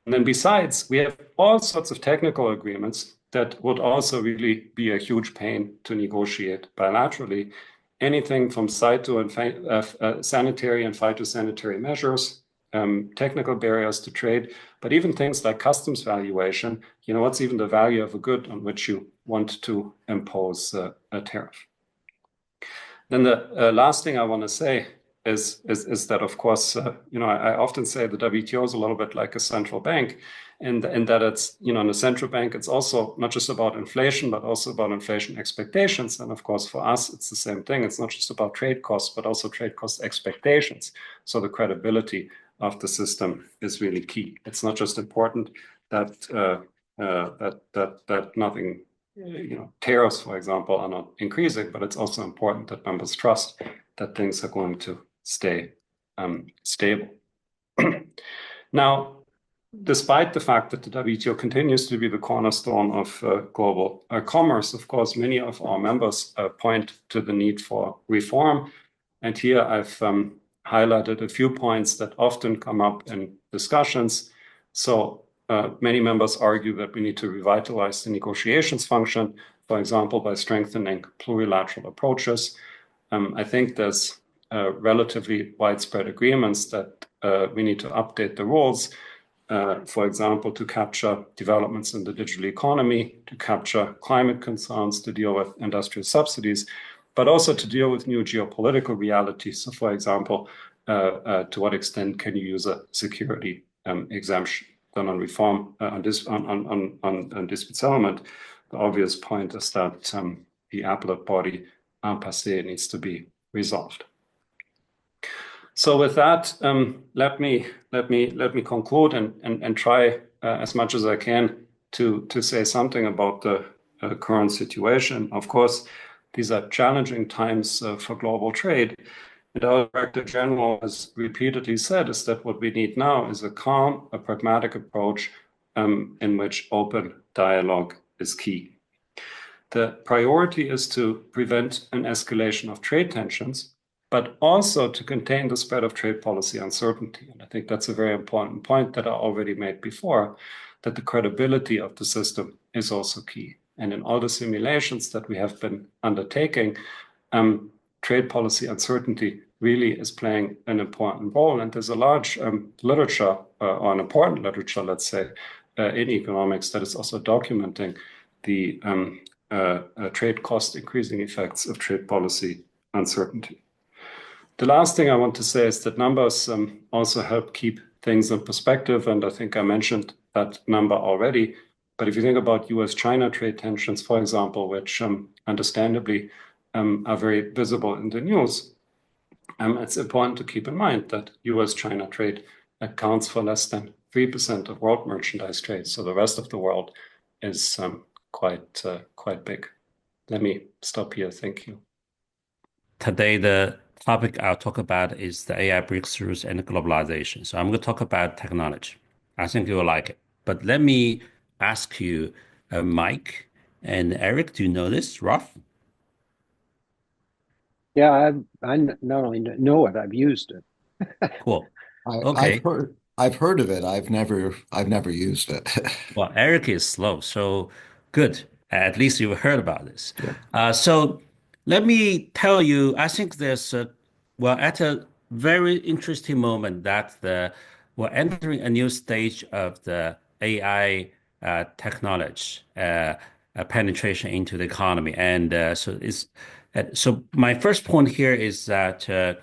And then besides, we have all sorts of technical agreements that would also really be a huge pain to negotiate bilaterally. Anything from sanitary and phytosanitary measures, technical barriers to trade, but even things like customs valuation. You know, what's even the value of a good on which you want to impose a tariff? Then the last thing I want to say is that, of course, I often say the WTO is a little bit like a central bank, and that it's, in a central bank, it's also not just about inflation, but also about inflation expectations. And of course, for us, it's the same thing. It's not just about trade costs, but also trade cost expectations. So the credibility of the system is really key. It's not just important that nothing, tariffs, for example, are not increasing, but it's also important that members trust that things are going to stay stable. Now, despite the fact that the WTO continues to be the cornerstone of global commerce, of course, many of our members point to the need for reform. And here I've highlighted a few points that often come up in discussions. So many members argue that we need to revitalize the negotiations function, for example, by strengthening plurilateral approaches. I think there's relatively widespread agreements that we need to update the rules, for example, to capture developments in the digital economy, to capture climate concerns, to deal with industrial subsidies, but also to deal with new geopolitical realities. So, for example, to what extent can you use a security exemption? Then on reform, on dispute settlement, the obvious point is that the appellate body en passé needs to be resolved. So with that, let me conclude and try as much as I can to say something about the current situation. Of course, these are challenging times for global trade. And our Director General has repeatedly said is that what we need now is a calm, a pragmatic approach in which open dialogue is key. The priority is to prevent an escalation of trade tensions, but also to contain the spread of trade policy uncertainty. And I think that's a very important point that I already made before, that the credibility of the system is also key. And in all the simulations that we have been undertaking, trade policy uncertainty really is playing an important role. And there's a large literature, or an important literature, let's say, in economics that is also documenting the trade cost increasing effects of trade policy uncertainty. The last thing I want to say is that numbers also help keep things in perspective, and I think I mentioned that number already. But if you think about US-China trade tensions, for example, which understandably are very visible in the news, it's important to keep in mind that US-China trade accounts for less than 3% of world merchandise trade. So the rest of the world is quite big. Let me stop here. Thank you. Today, the topic I'll talk about is the AI breakthroughs and globalization. So I'm going to talk about technology. I think you will like it. But let me ask you, Mike and Eric, do you know this, Roth? Yeah, I not only know it, I've used it. Cool. I've Okay. heard of it. I've never used it. Well, Eric is slow, so good. At least you've heard about this. Yeah. So let me tell you, I think there's well, at a very interesting moment that we're entering a new stage of the AI technology penetration into the economy, and so my first point here is that uh,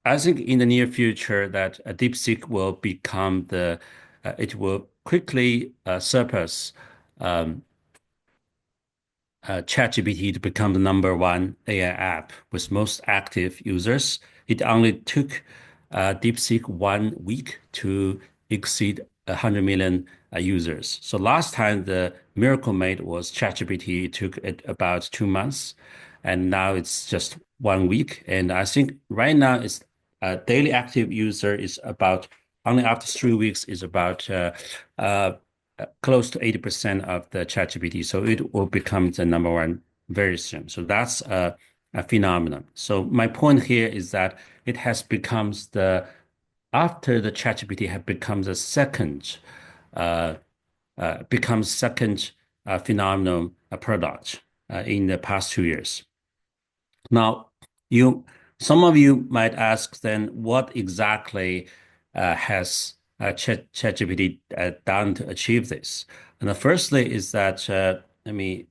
I think in the near future that DeepSeek will become it will quickly surpass um, ChatGPT to become the number one AI app with most active users. It only took DeepSeek 1 week to exceed 100 million users. So last time the miracle made was ChatGPT. It took it about 2 months, and now it's just 1 week. And I think right now it's a daily active user is about only after 3 weeks is about uh, close to 80% of the ChatGPT. So it will become the number one very soon. So that's a phenomenon. So my point here is that it has become after the ChatGPT had become the second, uh, phenomenal product in the past 2 years. Now, some of you might ask then, what exactly has ChatGPT done to achieve this? And the firstly is that let me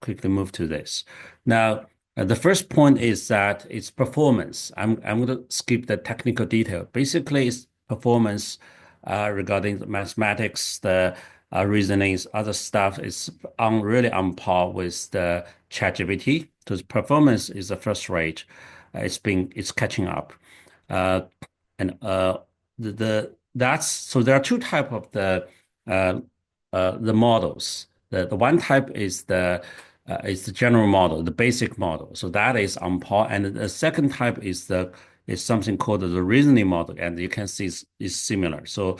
quickly move to this. Now, the first point is that it's performance. I'm going to skip the technical detail. Basically, it's performance regarding the mathematics, the reasonings, other stuff is really on par with the ChatGPT. So the performance is the first rate. It's catching up. Uh, and that's so there are two type of uh, the models. The one type is the general model, the basic model. So that is on par. And the second type is something called the reasoning model, and you can see is similar. So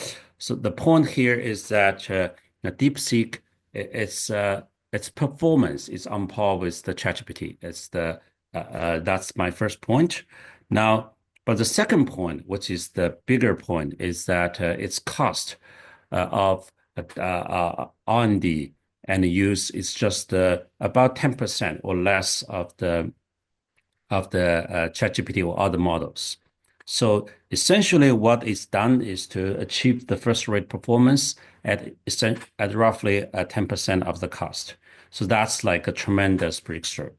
the point here is that the DeepSeek its performance is on par with the ChatGPT. That's my first point. Now, but the second point, which is the bigger point, is that its cost of R&D and use is just about 10% or less of the ChatGPT or other models. So essentially, what is done is to achieve the first-rate performance at roughly 10% of the cost. So that's like a tremendous breakthrough.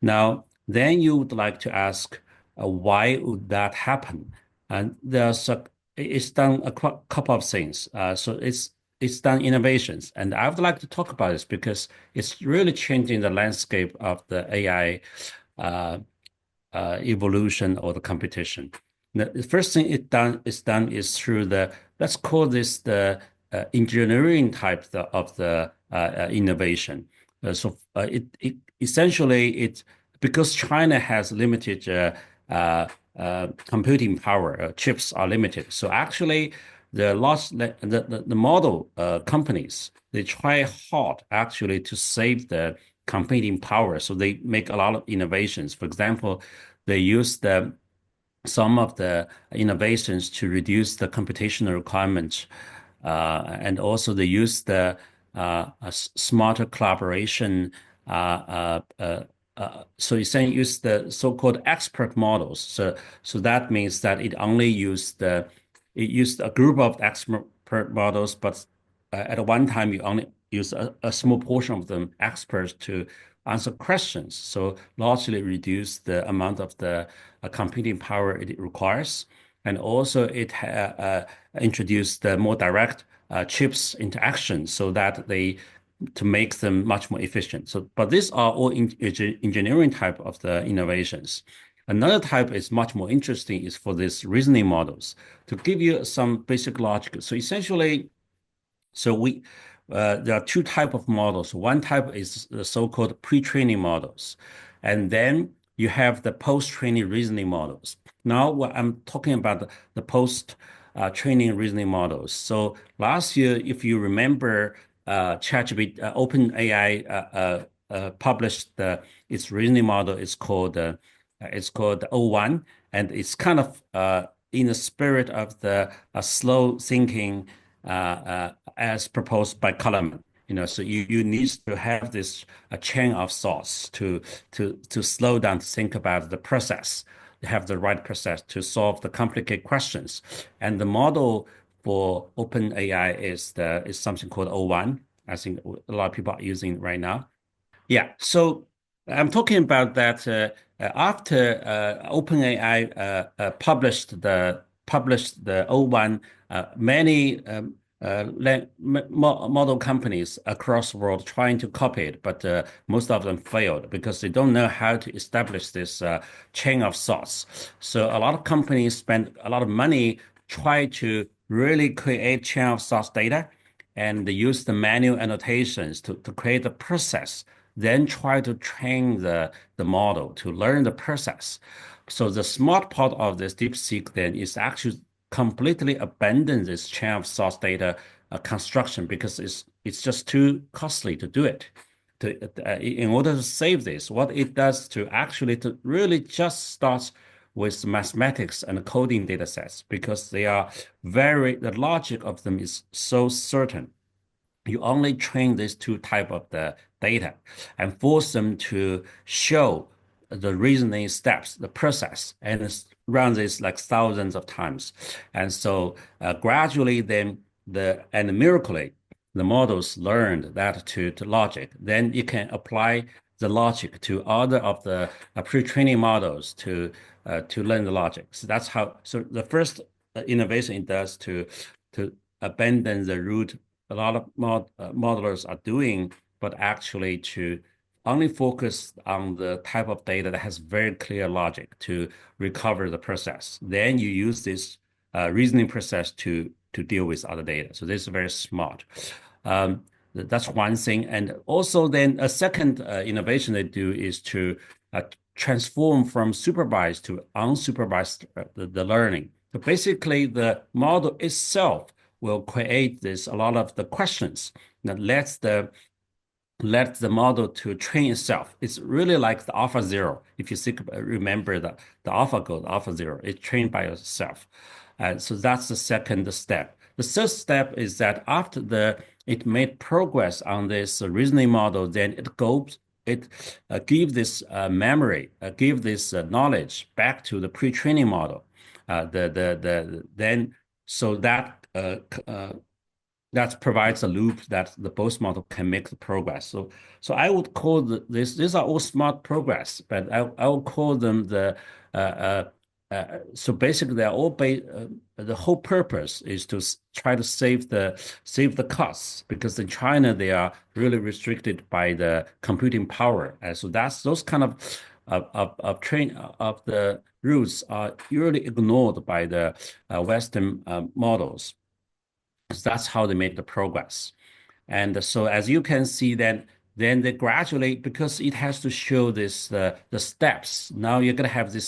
Now, then you would like to ask, why would that happen? And it's done a couple of things. So it's done innovations, and I would like to talk about this because it's really changing the landscape of the AI evolution or the competition. The first thing it's done is through let's call this the engineering type of the innovation. It essentially because China has limited computing power, chips are limited. So actually, the model companies they try hard actually to save the computing power. So they make a lot of innovations. For example, they use some of the innovations to reduce the computational requirements, and also they use the smarter collaboration. So you saying use the so-called expert models. So that means that it used a group of expert models, but at one time you only use a small portion of them experts to answer questions. So largely reduce the amount of the computing power it requires. And also it introduced the more direct chips interaction so that to make them much more efficient. So, but these are all engineering type of the innovations. Another type is much more interesting is for these reasoning models to give you some basic logic. So essentially, there are two type of models. One type is the so-called pre-training models, and then you have the post-training reasoning models. Now, what I'm talking about the post-training reasoning models. So last year, if you remember, ChatGPT, OpenAI published its reasoning model. It's called O1, and it's kind of in the spirit of the slow thinking as proposed by Kalman. So you need to have this a chain of thoughts to slow down to think about the process, have the right process to solve the complicated questions. And the model for OpenAI is something called O1. I think a lot of people are using it right now. Yeah, so I'm talking about that after OpenAI published the O1, many model companies across the world trying to copy it, but most of them failed because they don't know how to establish this chain of thoughts. So a lot of companies spend a lot of money try to really create chain of thoughts data and they use the manual annotations to create the process, then try to train the model to learn the process. So the smart part of this DeepSeek then is actually completely abandon this chain of thought data construction because it's just too costly to do it. In order to save this, what it does to really just start with mathematics and coding data sets because the logic of them is so certain. You only train these two type of the data and force them to show the reasoning steps, the process, and run this like thousands of times. And so gradually and miraculously, the models learned that to logic. Then you can apply the logic to other of the pre-training models to learn the logic. So the first innovation it does to abandon the root a lot of modelers are doing, but actually to only focus on the type of data that has very clear logic to recover the process. Then you use this reasoning process to deal with other data. So this is very smart. That's one thing. And also then a second innovation they do is to transform from supervised to unsupervised the learning. So basically the model itself will create a lot of the questions that lets the model to train itself. It's really like the AlphaZero. If you remember the AlphaGo, the AlphaZero, it's trained by itself. So that's the second step. The third step is that after it made progress on this reasoning model, then it gives this memory, give this knowledge back to the pre-training model. Then so that provides a loop that the both model can make the progress. So I would call these are all smart progress, but I would call them so basically they're all the whole purpose is to try to save the costs because in China they are really restricted by the computing power, and so that's those kind of the rules are usually ignored by the Western models. That's how they make the progress. And so as you can see, then they gradually, because it has to show the steps. Now you're gonna have the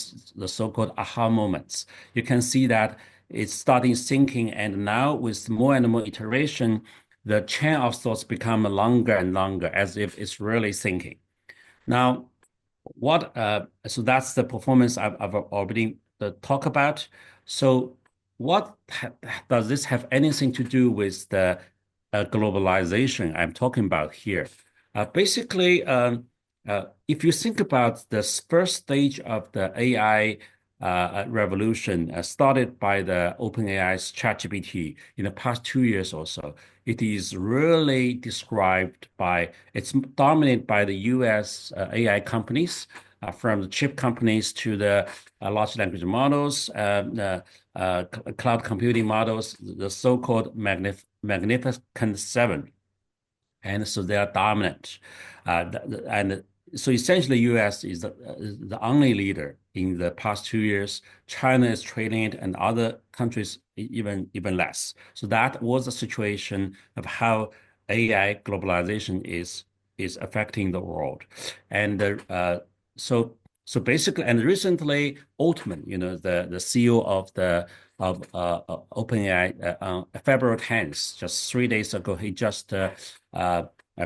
so-called aha moments. You can see that it's starting thinking, and now with more and more iteration, the chain of thoughts become longer and longer, as if it's really thinking. Now, so that's the performance I've already talked about. So what does this have anything to do with the globalization I'm talking about here? Basically, if you think about the first stage of the AI revolution started by the OpenAI's ChatGPT in the past 2 years or so. It is really described by, it's dominated by the US AI companies, from the chip companies to the large language models, cloud computing models, the so-called Magnificent Seven. And so they are dominant. And so essentially, U.S. is the only leader in the past 2 years. China is trailing it, and other countries even less. So that was the situation of how AI globalization is affecting the world. And so basically, and recently, Altman, the CEO of OpenAI, on February 10th, just 3 days ago, he just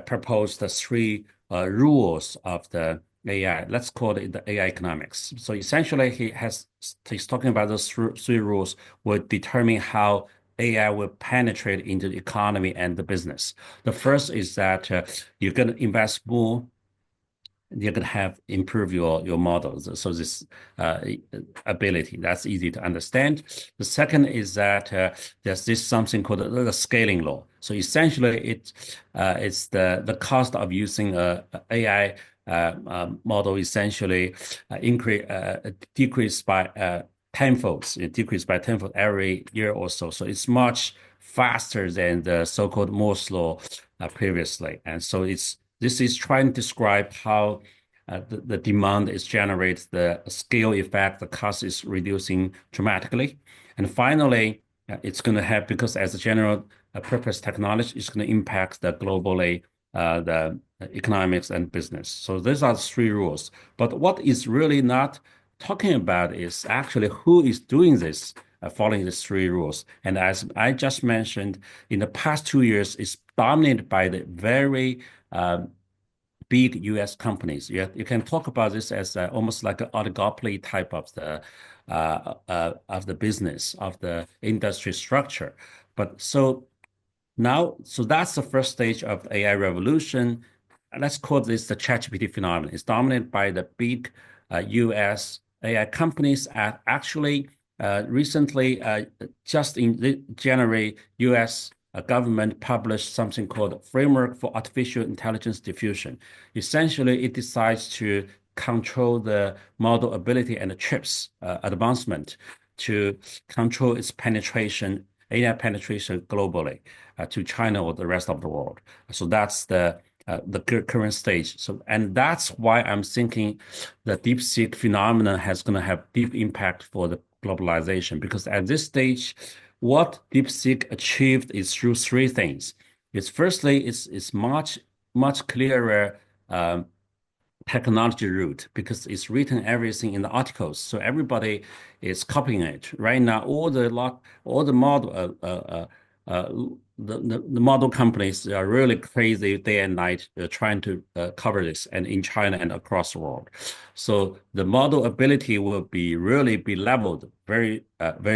proposed the three rules of the AI. Let's call it the AI economics. So essentially, he's talking about those three rules will determine how AI will penetrate into the economy and the business. The first is that you're going to invest more, you're going to have improve your models. So this ability, that's easy to understand. The second is that there's this something called the scaling law. So essentially, it's the cost of using a AI model essentially decrease by tenfold. It decreased by tenfold every year or so. So it's much faster than the so-called Moore's law previously. And so this is trying to describe how the demand is generated, the scale effect, the cost is reducing dramatically. And finally, it's going to have, because as a general purpose technology, it's going to impact the globally, the economics and business. So these are the three rules. But what is really not talking about is actually who is doing this, following these three rules. And as I just mentioned, in the past 2 years, it's dominated by the very big U.S. companies. You can talk about this as almost like an oligopoly type of the business, of the industry structure. But so that's the first stage of the AI revolution. Let's call this the ChatGPT phenomenon. It's dominated by the big U.S. AI companies. Actually, recently, just in January, U.S. government published something called Framework for Artificial Intelligence Diffusion. Essentially, it decides to control the model ability and the chips advancement to control its penetration, AI penetration globally to China or the rest of the world. So that's the current stage. So, and that's why I'm thinking the DeepSeek phenomenon has going to have deep impact for the globalization, because at this stage, what DeepSeek achieved is through three things. It's firstly, it's much clearer technology route, because it's written everything in the articles, so everybody is copying it. Right now, all the model the model companies are really crazy day and night trying to cover this, and in China and across the world. So the model ability will be leveled very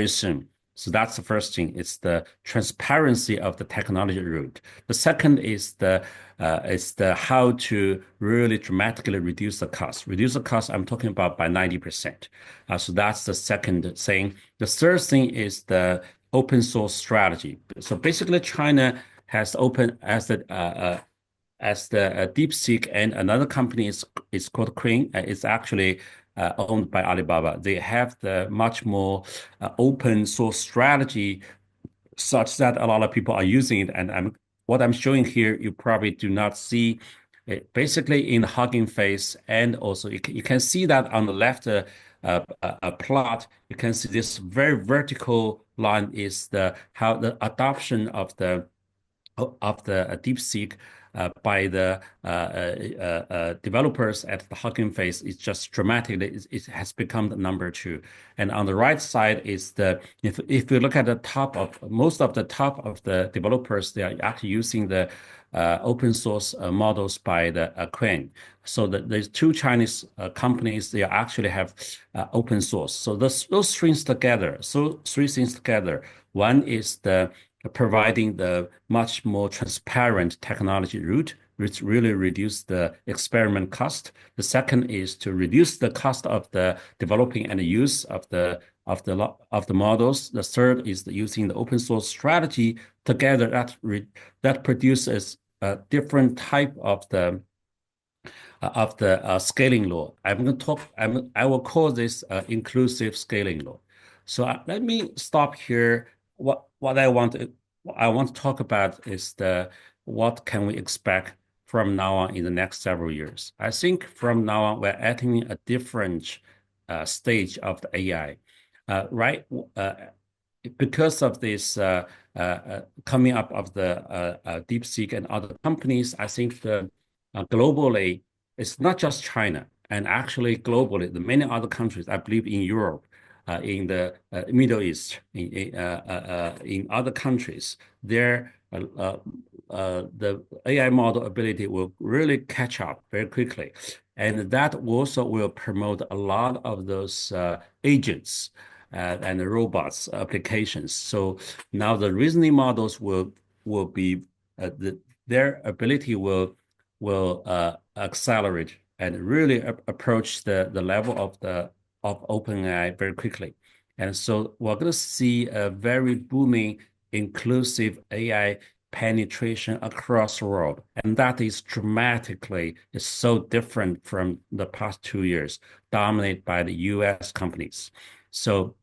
soon. So that's the first thing. It's the transparency of the technology route. The second is the how to really dramatically reduce the cost. Reduce the cost, I'm talking about by 90%. So that's the second thing. The third thing is the open source strategy. So basically, China has open as the DeepSeek, and another company is called Queen. It's actually owned by Alibaba. They have the much more open source strategy, such that a lot of people are using it. And what I'm showing here, you probably do not see it. Basically, in the Hugging Face, and also you can see that on the left plot, you can see this very vertical line is how the adoption of the DeepSeek by the developers at the Hugging Face is just dramatic. It has become the number two. And on the right side is if you look at the top of most of the developers, they are actually using the open source models by the Queen. So there's two Chinese companies, they actually have open source. So those three things together, one is providing the much more transparent technology route really reduce the experiment cost. The second is to reduce the cost of the developing and the use of the models. The third is using the open source strategy together that produces a different type of the scaling law. I will call this inclusive scaling law. So let me stop here. What I want to talk about is what can we expect from now on in the next several years. I think from now on we're entering a different stage of the AI, right? Because of this coming up of the DeepSeek and other companies, I think globally, it's not just China, and actually globally, the many other countries, I believe in Europe, in the Middle East, in other countries, the AI model ability will really catch up very quickly. And that also will promote a lot of those agents and robots applications. So now the reasoning models will be their ability will accelerate and really approach the level of OpenAI very quickly. And so we're going to see a very booming inclusive AI penetration across the world. And that is is so different from the past 2 years, dominated by the US companies. So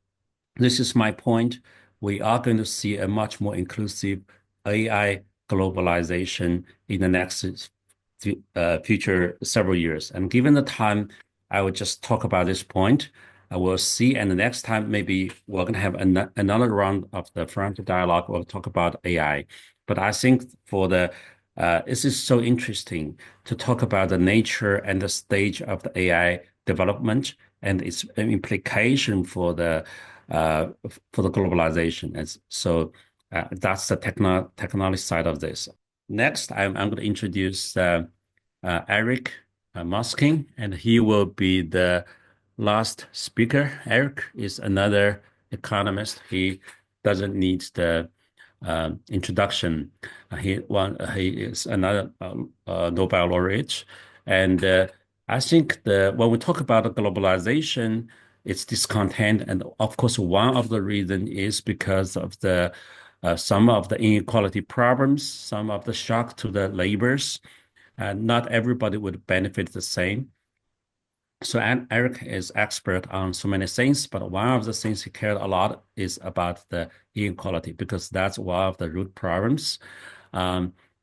this is my point. We are going to see a much more inclusive AI globalization in the next future several years. And given the time, I will just talk about this point. I will see, and the next time maybe we're going to have another round of the frontier dialogue. We'll talk about AI. But I think this is so interesting to talk about the nature and the stage of the AI development and its implication for the globalization. And so that's the technology side of this. Next, I'm going to introduce Eric Mosking, and he will be the last speaker. Eric is another economist. He doesn't need the introduction. He is another Nobel laureate, and I think when we talk about globalization, it's discontent, and of course, one of the reasons is because of some of the inequality problems, some of the shock to the labors, and not everybody would benefit the same. So Eric is expert on so many things, but one of the things he cared a lot is about the inequality because that's one of the root problems.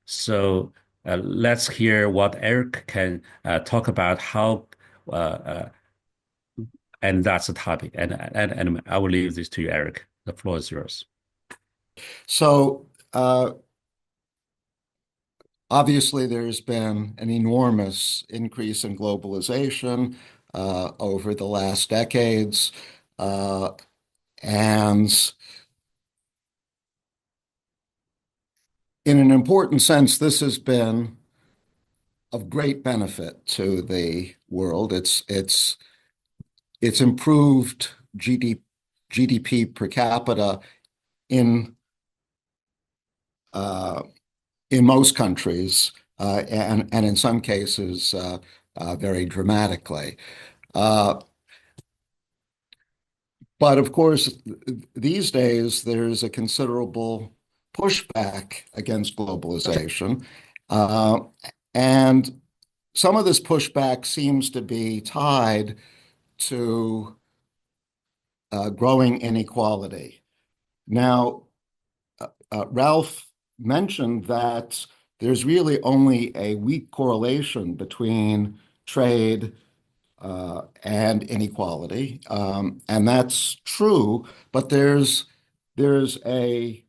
So let's hear what Eric can talk about how, and that's the topic. And I will leave this to you, Eric. The floor is yours. So obviously, there's been an enormous increase in globalization over the last decades. And in an important sense, this has been of great benefit to the world. It's improved GDP per capita in most countries, and in some cases very dramatically. But of course, these days there's a considerable pushback against globalization, and some of this pushback seems to be tied to growing inequality. Now, Ralph mentioned that there's really only a weak correlation between trade and inequality, and that's true. But there's a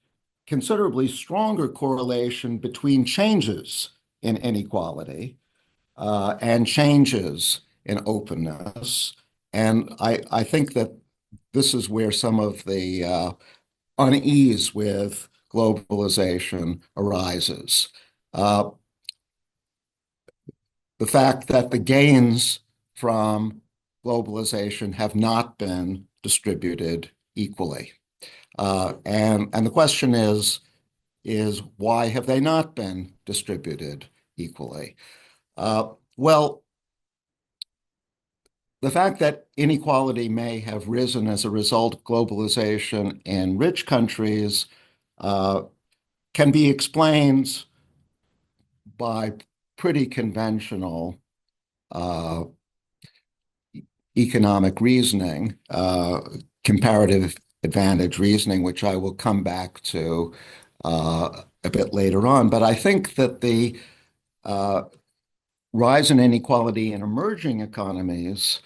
considerably stronger correlation between changes in inequality and changes in openness, and I think that this is where some of the unease with globalization arises. The fact that the gains from globalization have not been distributed equally. And the question is why have they not been distributed equally. Well, the fact that inequality may have risen as a result of globalization in rich countries uh, can be explained by pretty conventional uh, economic reasoning, comparative advantage reasoning, which I will come back to a bit later on. But I think that the uh, rise in inequality in emerging economies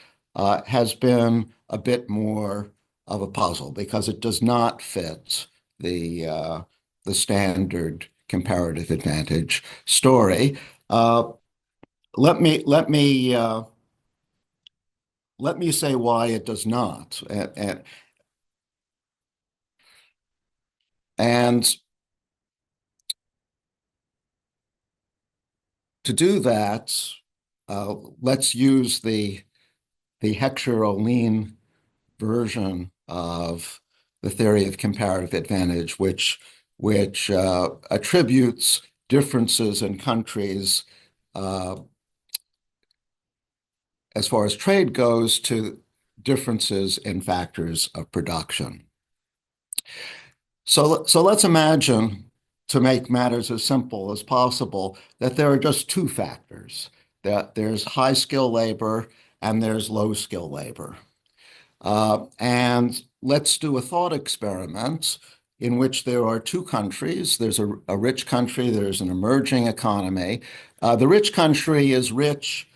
has been a bit more of a puzzle because it does not fit the standard comparative advantage story. Uh, let me let me let me say why it does not, and to do that, let's use the Heckscher-Ohlin version of the theory of comparative advantage, which attributes differences in countries as far as trade goes to differences in factors of production. So let's imagine, to make matters as simple as possible, that there are just two factors, that there's high skill labor and there's low skill labor. And let's do a thought experiment in which there are two countries. There's a rich country, there's an emerging economy. The rich country is rich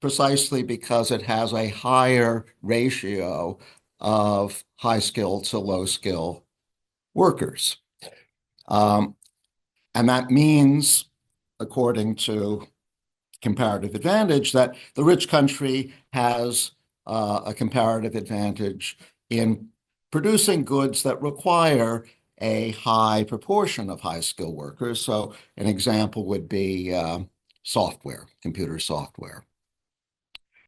precisely because it has a higher ratio of high skill to low skill workers. Um, and that means, according to comparative advantage, that the rich country has a comparative advantage in producing goods that require a high proportion of high skill workers. So an example would be software, computer software.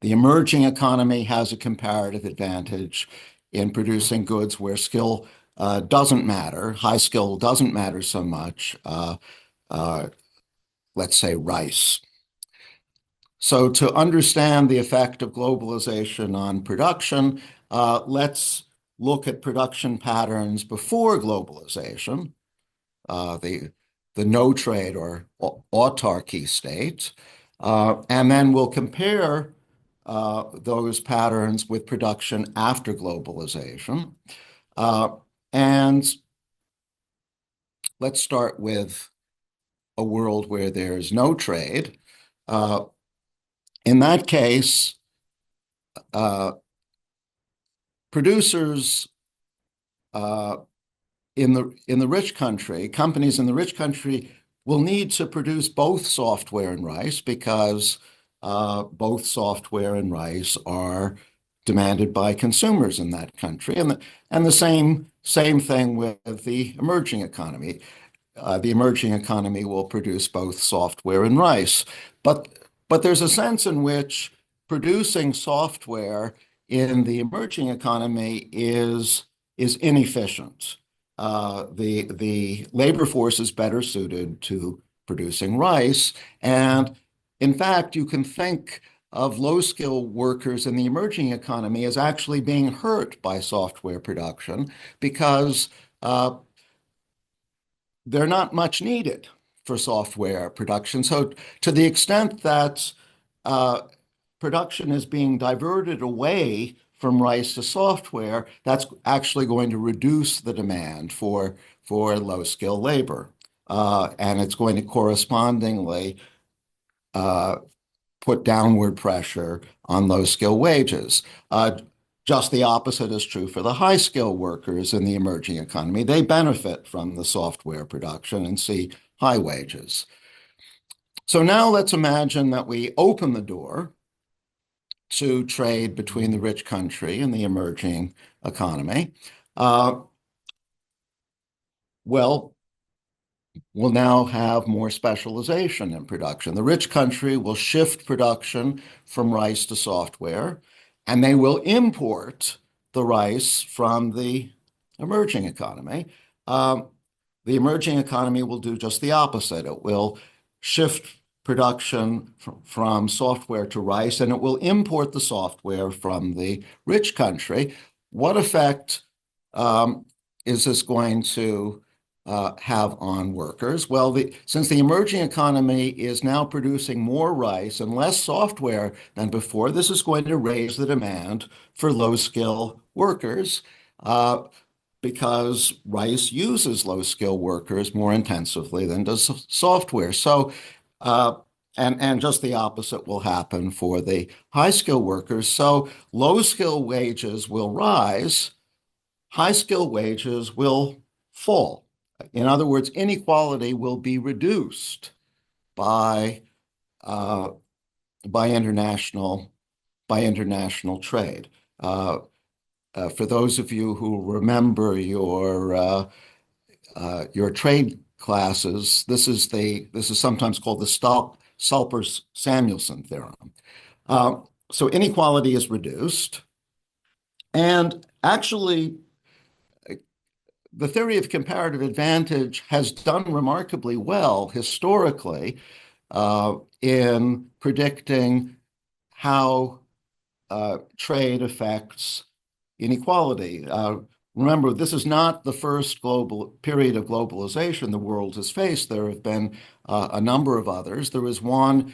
The emerging economy has a comparative advantage in producing goods where skill doesn't matter, high skill doesn't matter so much, let's say rice. So to understand the effect of globalization on production, let's look at production patterns before globalization, the no trade or autarky state, and then we'll compare those patterns with production after globalization. And let's start with a world where there's no trade. In that case, producers in the rich country, companies in the rich country will need to produce both software and rice because both software and rice are demanded by consumers in that country, and the same thing with the emerging economy. The emerging economy will produce both software and rice, but there's a sense in which producing software in the emerging economy is inefficient. The labor force is better suited to producing rice, and in fact, you can think of low-skill workers in the emerging economy as actually being hurt by software production because they're not much needed for software production. So to the extent that production is being diverted away from rice to software, that's actually going to reduce the demand for low-skill labor. And it's going to correspondingly put downward pressure on low-skill wages. Just the opposite is true for the high-skill workers in the emerging economy. They benefit from the software production and see high wages. So now let's imagine that we open the door to trade between the rich country and the emerging economy. Well, we'll now have more specialization in production. The rich country will shift production from rice to software, and they will import the rice from the emerging economy. The emerging economy will do just the opposite. It will shift production from software to rice, and it will import the software from the rich country. What effect is this going to have on workers? Well, since the emerging economy is now producing more rice and less software than before, this is going to raise the demand for low-skill workers because rice uses low-skill workers more intensively than does software. So, and just the opposite will happen for the high-skill workers. So low-skill wages will rise, high-skill wages will fall. In other words, inequality will be reduced by uh, by international trade. For those of you who remember your trade classes, this is sometimes called the Salpers-Samuelson theorem. So inequality is reduced, and actually, the theory of comparative advantage has done remarkably well historically in predicting how trade affects inequality. Remember, this is not the first global period of globalization the world has faced. There have been a number of others. There was one,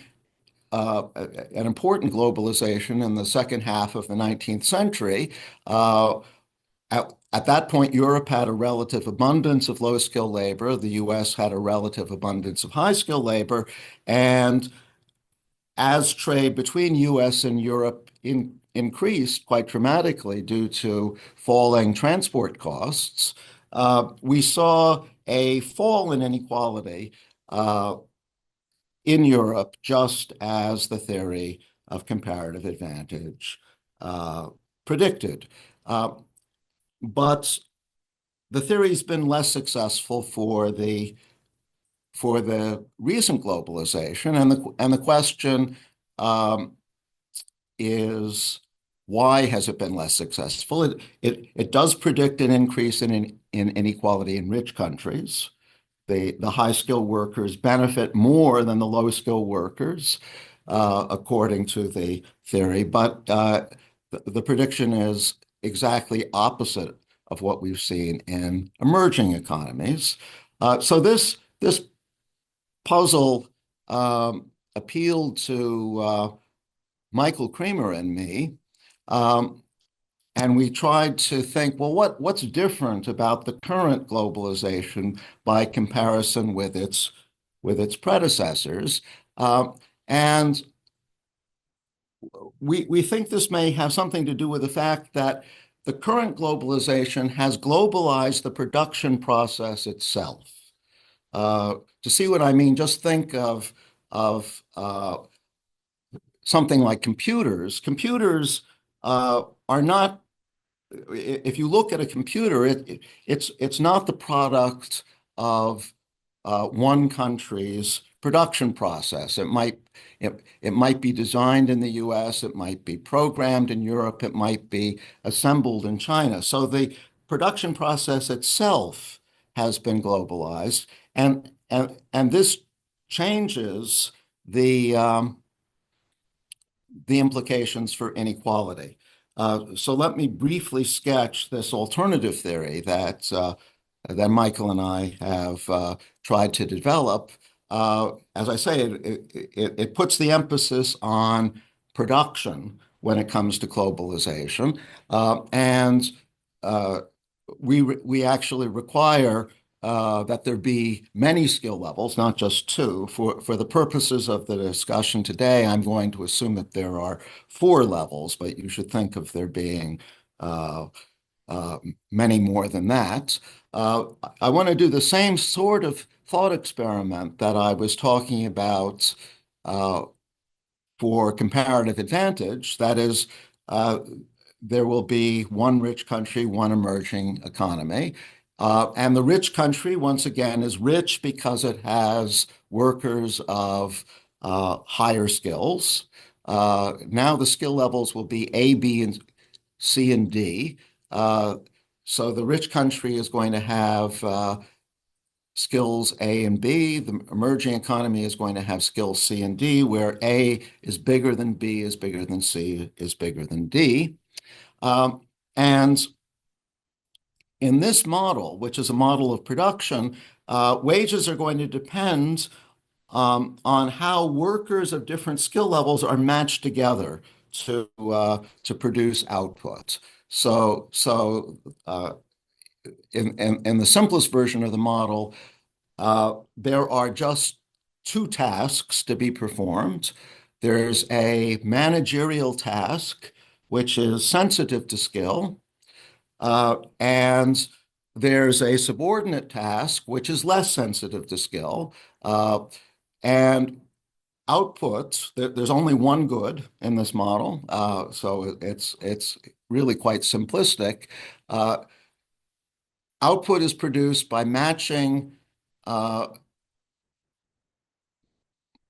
an important globalization in the second half of the 19th century. At that point, Europe had a relative abundance of low-skilled labor. The US had a relative abundance of high-skilled labor. And as trade between US and Europe increased quite dramatically due to falling transport costs, we saw a fall in inequality in Europe, just as the theory of comparative advantage predicted. But the theory's been less successful for the recent globalization, and the question is, why has it been less successful? It does predict an increase in inequality in rich countries. The high-skilled workers benefit more than the low-skilled workers, according to the theory, but the prediction is exactly opposite of what we've seen in emerging economies. So this puzzle appealed to Michael Kremer and me, and we tried to think, well, what's different about the current globalization by comparison with its predecessors? And we think this may have something to do with the fact that the current globalization has globalized the production process itself. To see what I mean, just think of something like computers. Computers are not. If you look at a computer, it's not the product of one country's production process. It might be designed in the US, it might be programmed in Europe, it might be assembled in China. So the production process itself has been globalized, and this changes the implications for inequality. So let me briefly sketch this alternative theory that Michael and I have tried to develop. As I say, it puts the emphasis on production when it comes to globalization, and we actually require that there be many skill levels, not just two. For the purposes of the discussion today, I'm going to assume that there are 4 levels, but you should think of there being many more than that. I want to do the same sort of thought experiment that I was talking about for comparative advantage. That is, there will be one rich country, one emerging economy. And the rich country, once again, is rich because it has workers of higher skills. Now the skill levels will be A, B, and C, and D. So the rich country is going to have skills A and B. The emerging economy is going to have skills C and D, where A is bigger than B, is bigger than C, is bigger than D. And in this model, which is a model of production, wages are going to depend on how workers of different skill levels are matched together to produce output. So in the simplest version of the model, there are just two tasks to be performed. There's a managerial task, which is sensitive to skill, and there's a subordinate task, which is less sensitive to skill. And output, there's only one good in this model, so it's really quite simplistic. Output is produced by matching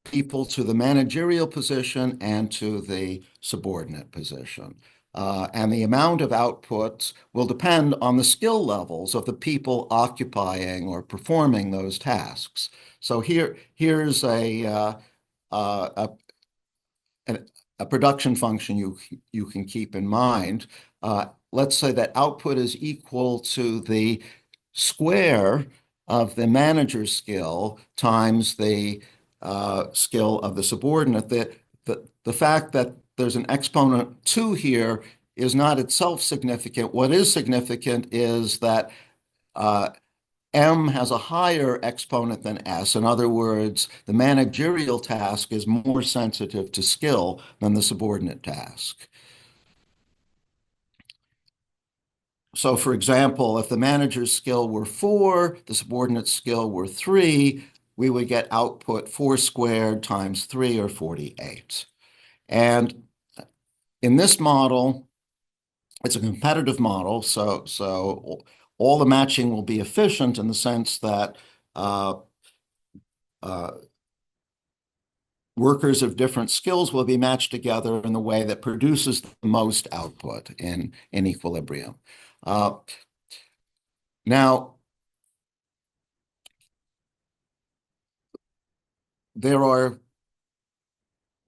people to the managerial position and to the subordinate position. And the amount of output will depend on the skill levels of the people occupying or performing those tasks. So here's a, a production function you can keep in mind. Let's say that output is equal to the square of the manager's skill times the skill of the subordinate. The fact that there's an exponent 2 here is not itself significant. What is significant is that M has a higher exponent than S. In other words, the managerial task is more sensitive to skill than the subordinate task. So, for example, if the manager's skill were 4, the subordinate skill were 3, we would get output 4 squared times 3, or 48. And in this model, it's a competitive model, so all the matching will be efficient in the sense that workers of different skills will be matched together in the way that produces the most output in equilibrium. Now, there are,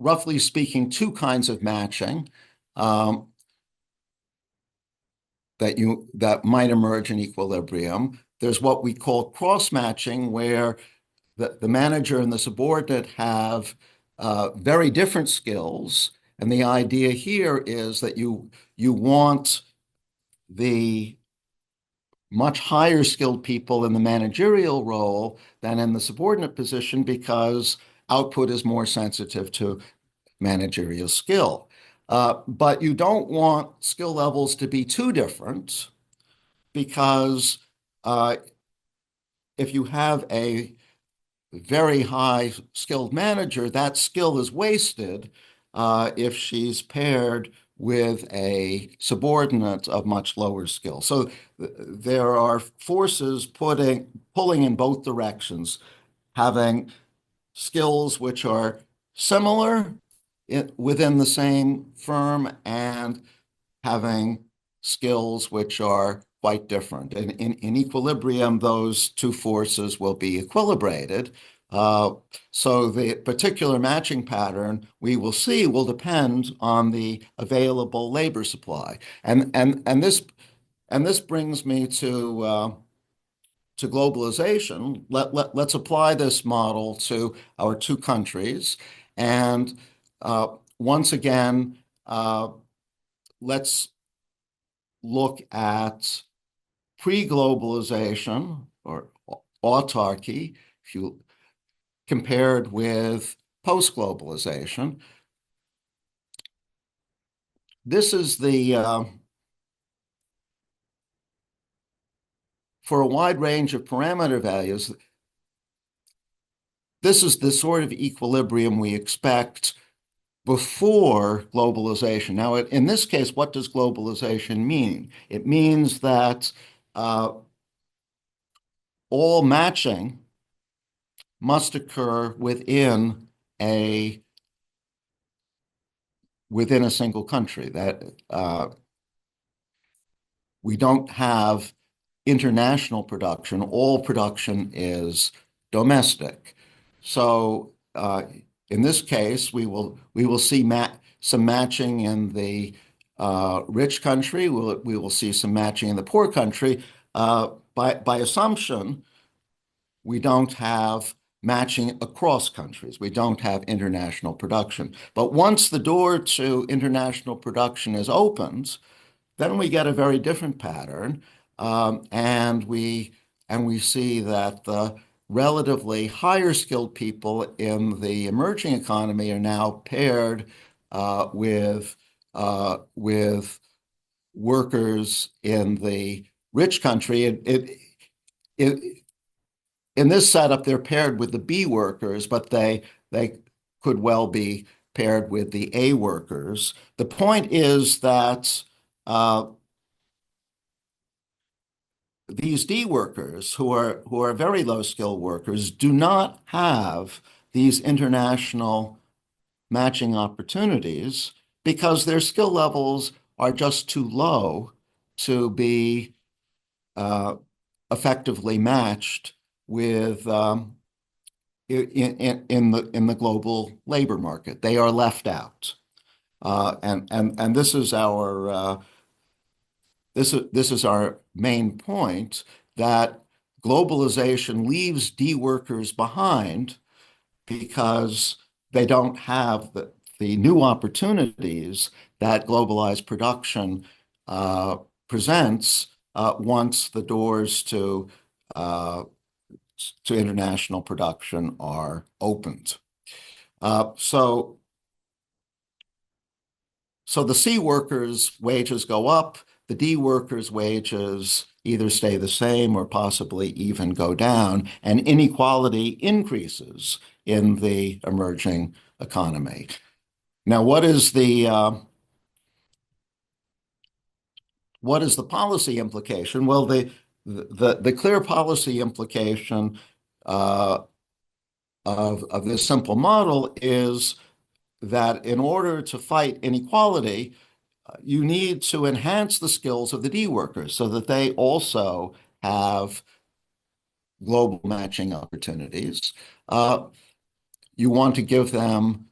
roughly speaking, 2 kinds of matching that might emerge in equilibrium. There's what we call cross-matching, where the manager and the subordinate have very different skills. And the idea here is that you want the much higher skilled people in the managerial role than in the subordinate position because output is more sensitive to managerial skill. But you don't want skill levels to be too different because if you have a very high skilled manager, that skill is wasted if she's paired with a subordinate of much lower skill. So there are forces pulling in both directions, having skills which are similar within the same firm and having skills which are quite different. And in equilibrium, those 2 forces will be equilibrated. So the particular matching pattern we will see will depend on the available labor supply. And this brings me to globalization. Let's apply this model to our 2 countries. And once again, let's look at pre-globalization or autarky, if you compared with post-globalization. This is for a wide range of parameter values, this is the sort of equilibrium we expect before globalization. Now, in this case, what does globalization mean? It means that all matching must occur within a single country. That we don't have international production. All production is domestic. So in this case, we will see some matching in the rich country. We will see some matching in the poor country. By assumption, we don't have matching across countries. We don't have international production. But once the door to international production is opened, then we get a very different pattern, and we see that the relatively higher skilled people in the emerging economy are now paired with workers in the rich country. In this setup, they're paired with the B workers, but they could well be paired with the A workers. The point is that these D workers, who are very low skilled workers, do not have these international matching opportunities because their skill levels are just too low to be effectively matched with in the global labor market. They are left out, and this is our main point, that globalization leaves D workers behind because they don't have the new opportunities that globalized production presents once the doors to international production are opened. So the C workers' wages go up, the D workers' wages either stay the same or possibly even go down, and inequality increases in the emerging economy. Now, what is the policy implication? Well, the clear policy implication of this simple model is that in order to fight inequality, you need to enhance the skills of the D workers so that they also have global matching opportunities. You want to give them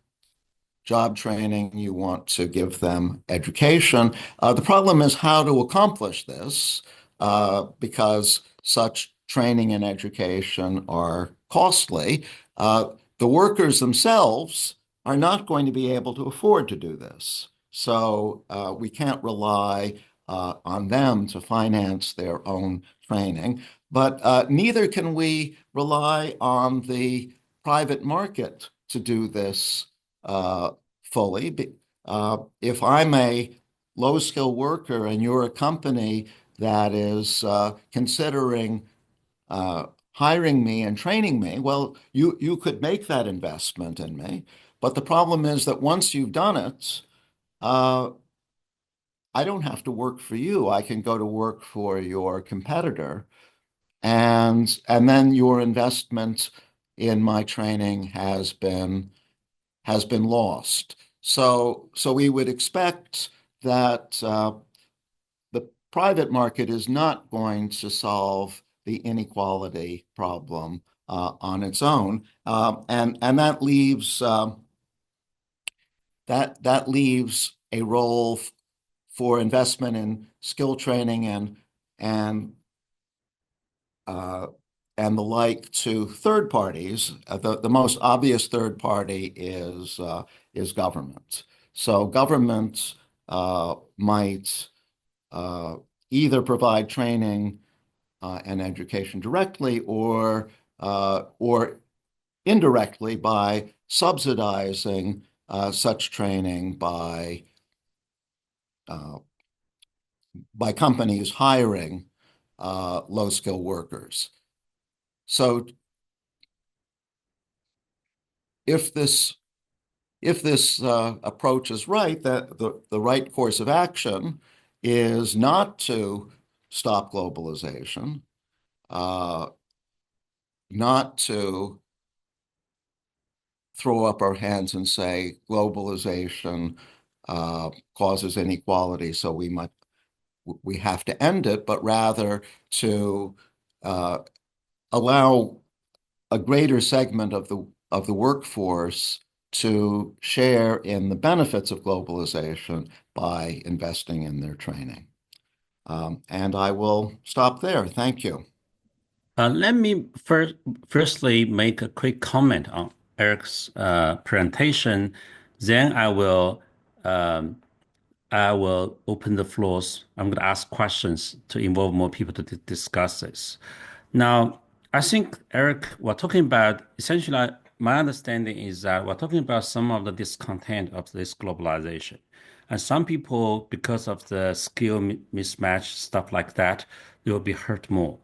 job training, you want to give them education. The problem is how to accomplish this, because such training and education are costly. The workers themselves are not going to be able to afford to do this. So we can't rely on them to finance their own training, but neither can we rely on the private market to do this fully. If I'm a low-skill worker and you're a company that is considering hiring me and training me, well, you could make that investment in me. But the problem is that once you've done it, I don't have to work for you. I can go to work for your competitor, and then your investment in my training has been lost. So we would expect that the private market is not going to solve the inequality problem on its own, and that leaves a role for investment in skill training and the like to third parties. The most obvious third party is government. So government might either provide training and education directly or indirectly by subsidizing such training by companies hiring low-skilled workers. So if this approach is right, that the right course of action is not to stop globalization, not to throw up our hands and say globalization causes inequality, so we have to end it, but rather to uh, allow a greater segment of the workforce to share in the benefits of globalization by investing in their training. And I will stop there. Thank you. Let me firstly make a quick comment on Eric's presentation. Then um, I will open the floors. I'm going to ask questions to involve more people to discuss this. Now, I think, Eric, we're talking about essentially, my understanding is that we're talking about some of the discontent of this globalization. And some people, because of the skill mismatch, stuff like that, they will be hurt more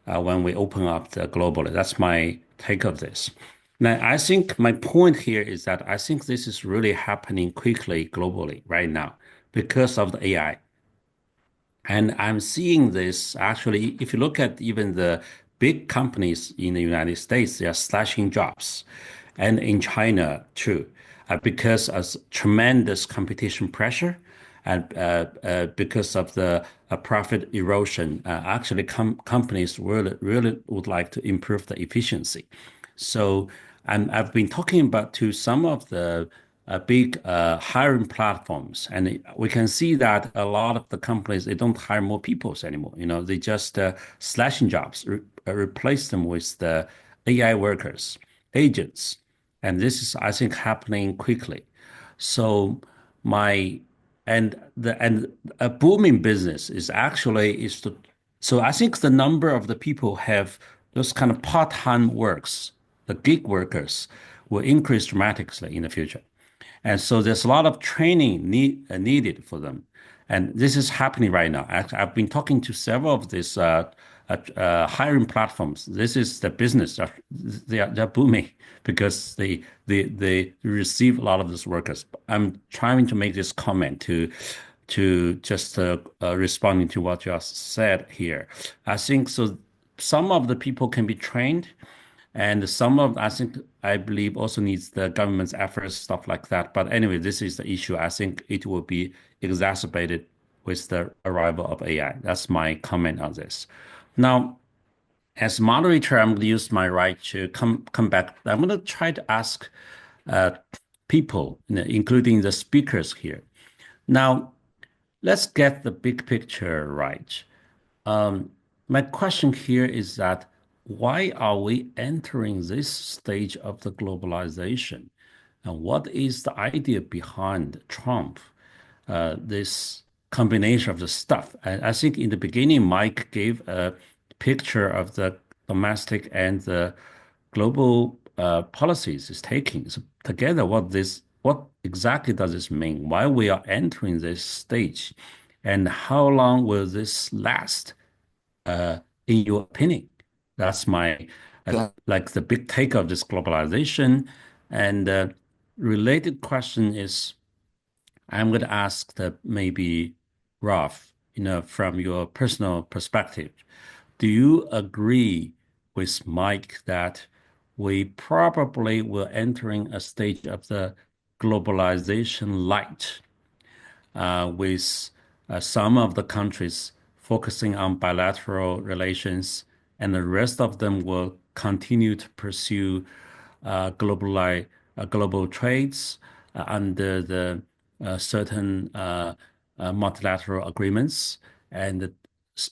when we open up the globally. That's my take of this. Now, I think my point here is that I think this is really happening quickly globally right now because of the AI. And I'm seeing this actually, if you look at even the big companies in the United States, they are slashing jobs. And in China too, because of tremendous competition pressure and because of the profit erosion, actually companies really would like to improve the efficiency. So I've been talking about to some of the big hiring platforms, and we can see that a lot of the companies they don't hire more people anymore. You know, they just slashing jobs, replace them with the AI workers, agents, and this is I think happening quickly. So my and a booming business is actually is to so I think the number of the people have those kind of part-time works, the gig workers, will increase dramatically in the future. And so there's a lot of training needed for them. And this is happening right now. I've been talking to several of these hiring platforms. This is the business. They're booming because they receive a lot of these workers. I'm trying to make this comment to just responding to what you said here. I think so. Some of the people can be trained, and some of, I believe also needs the government's efforts, stuff like that. But anyway, this is the issue. I think it will be exacerbated with the arrival of AI. That's my comment on this. Now, as moderator, I'm going to use my right to come back. I'm going to try to ask uh, people, including the speakers here. Now, let's get the big picture right. Um, my question here is that why are we entering this stage of the globalization? And what is the idea behind Trump, this combination of the stuff? I think in the beginning, Mike gave a picture of the domestic and the global policies is taking. So together, what exactly does this mean? Why we are entering this stage? And how long will this last? In your opinion? That's my like the big take of this globalization. And related question is, I'm going to ask the maybe Ralph, from your personal perspective, do you agree with Mike that we probably will entering a stage of the globalization light? With some of the countries focusing on bilateral relations, and the rest of them will continue to pursue global trades under the certain multilateral agreements, and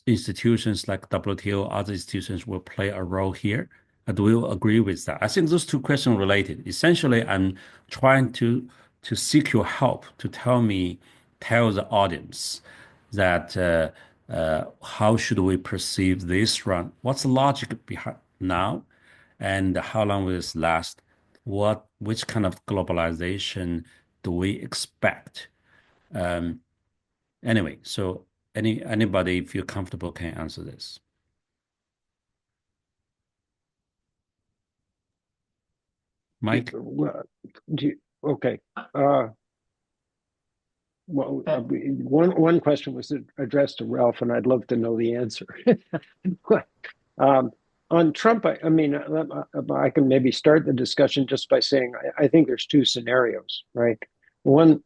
institutions like WTO, other institutions will play a role here. Do you agree with that? I think those two questions are related. Essentially, I'm trying to seek your help to tell the audience that how should we perceive this run? What's the logic behind now, and how long will this last? Which kind of globalization do we expect? Um, anyway, so anybody feel comfortable can answer this. Mike? Okay. Well, one question was addressed to Ralph, and I'd love to know the answer. On Trump, I mean, I can maybe start the discussion just by saying I think there's two scenarios, right? One,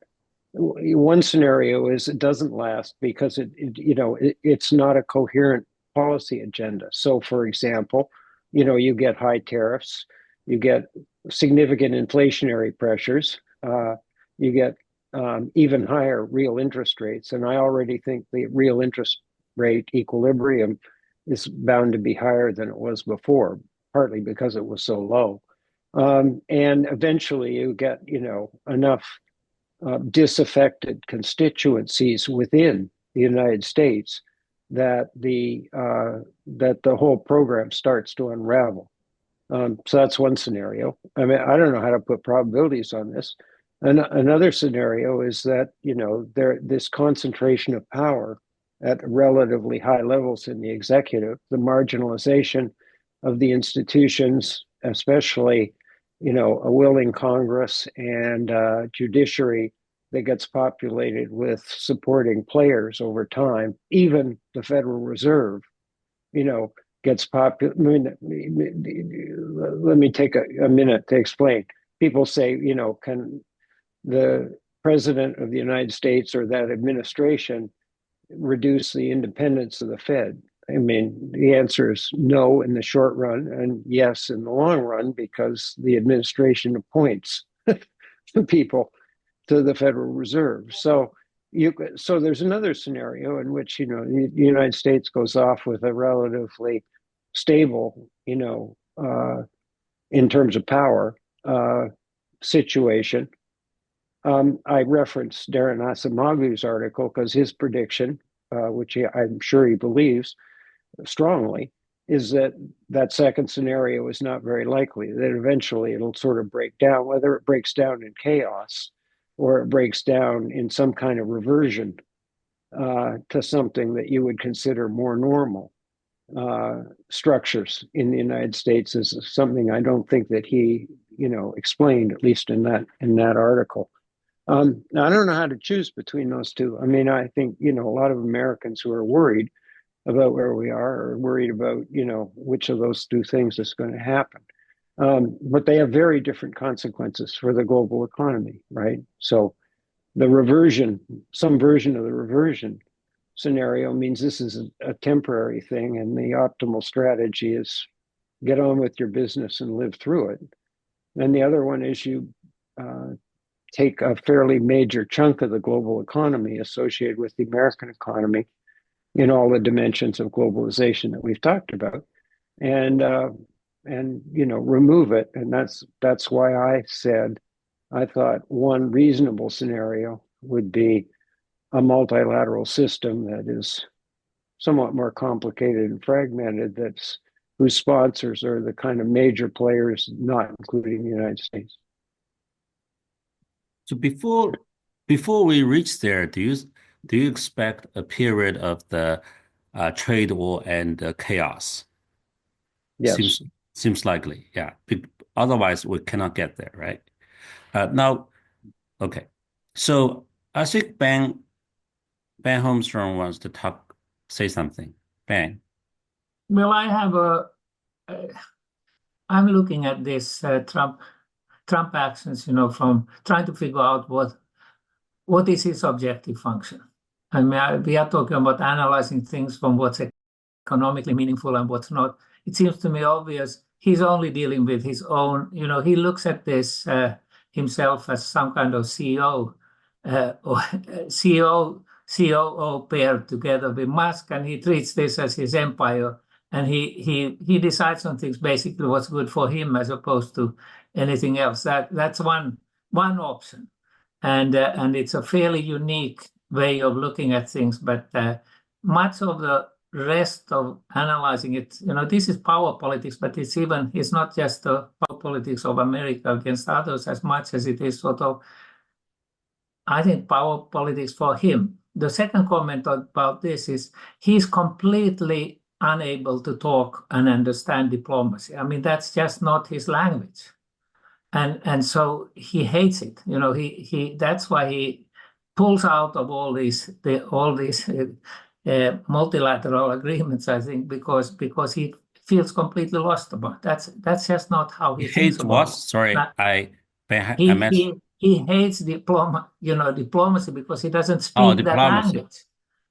one scenario is it doesn't last because it's not a coherent policy agenda. So, for example, you get high tariffs, you get significant inflationary pressures, you get even higher real interest rates, and I already think the real interest rate equilibrium is bound to be higher than it was before, partly because it was so low. And eventually you get, enough disaffected constituencies within the United States that the whole program starts to unravel. So that's one scenario. I mean, I don't know how to put probabilities on this. Another scenario is that this concentration of power at relatively high levels in the executive, the marginalization of the institutions, especially a willing Congress and judiciary that gets populated with supporting players over time. Even the Federal Reserve, gets popular. I mean, let me take a minute to explain. People say, can the president of the United States or that administration reduce the independence of the Fed? I mean, the answer is no in the short run and yes in the long run, because the administration appoints the people to the Federal Reserve. So there's another scenario in which the United States goes off with a relatively stable, in terms of power situation. I referenced Darren Asimagu's article because his prediction, which I'm sure he believes strongly, is that second scenario is not very likely, that eventually it'll sort of break down, whether it breaks down in chaos or it breaks down in some kind of reversion to something that you would consider more normal structures in the United States, is something I don't think that he, explained, at least in that article. I don't know how to choose between those two. I mean, I think, a lot of Americans who are worried about where we are worried about, which of those two things is going to happen. But they have very different consequences for the global economy, right? So the reversion, some version of the reversion scenario means this is a temporary thing, and the optimal strategy is get on with your business and live through it. And the other one is you take a fairly major chunk of the global economy associated with the American economy in all the dimensions of globalization that we've talked about, and remove it. And that's why I said I thought one reasonable scenario would be a multilateral system that is somewhat more complicated and fragmented, whose sponsors are the kind of major players, not including the United States. So before we reach there, do you expect a period of the trade war and chaos? Yes. Seems likely, yeah. Otherwise, we cannot get there, right? Now, okay. So I think Ben Holmstrom wants to say something. Ben. Well, I'm looking at this Trump actions, from trying to figure out what is his objective function. I mean, we are talking about analyzing things from what's economically meaningful and what's not. It seems to me obvious he's only dealing with his own, he looks at this himself as some kind of CEO or COO paired together with Musk, and he treats this as his empire, and he decides on things basically what's good for him as opposed to anything else. That's one option, and it's a fairly unique way of looking at things. But much of the rest of analyzing it, this is power politics, but it's not just the power politics of America against others as much as it is sort of, I think, power politics for him. The second comment about this is he's completely unable to talk and understand diplomacy. I mean, that's just not his language. And so he hates it. He that's why he pulls out of all these multilateral agreements, I think, because he feels completely lost about it. That's just not how he thinks about what? it. Sorry, I missed. he hates diplomacy because he doesn't Oh, speak that diplomacy. language.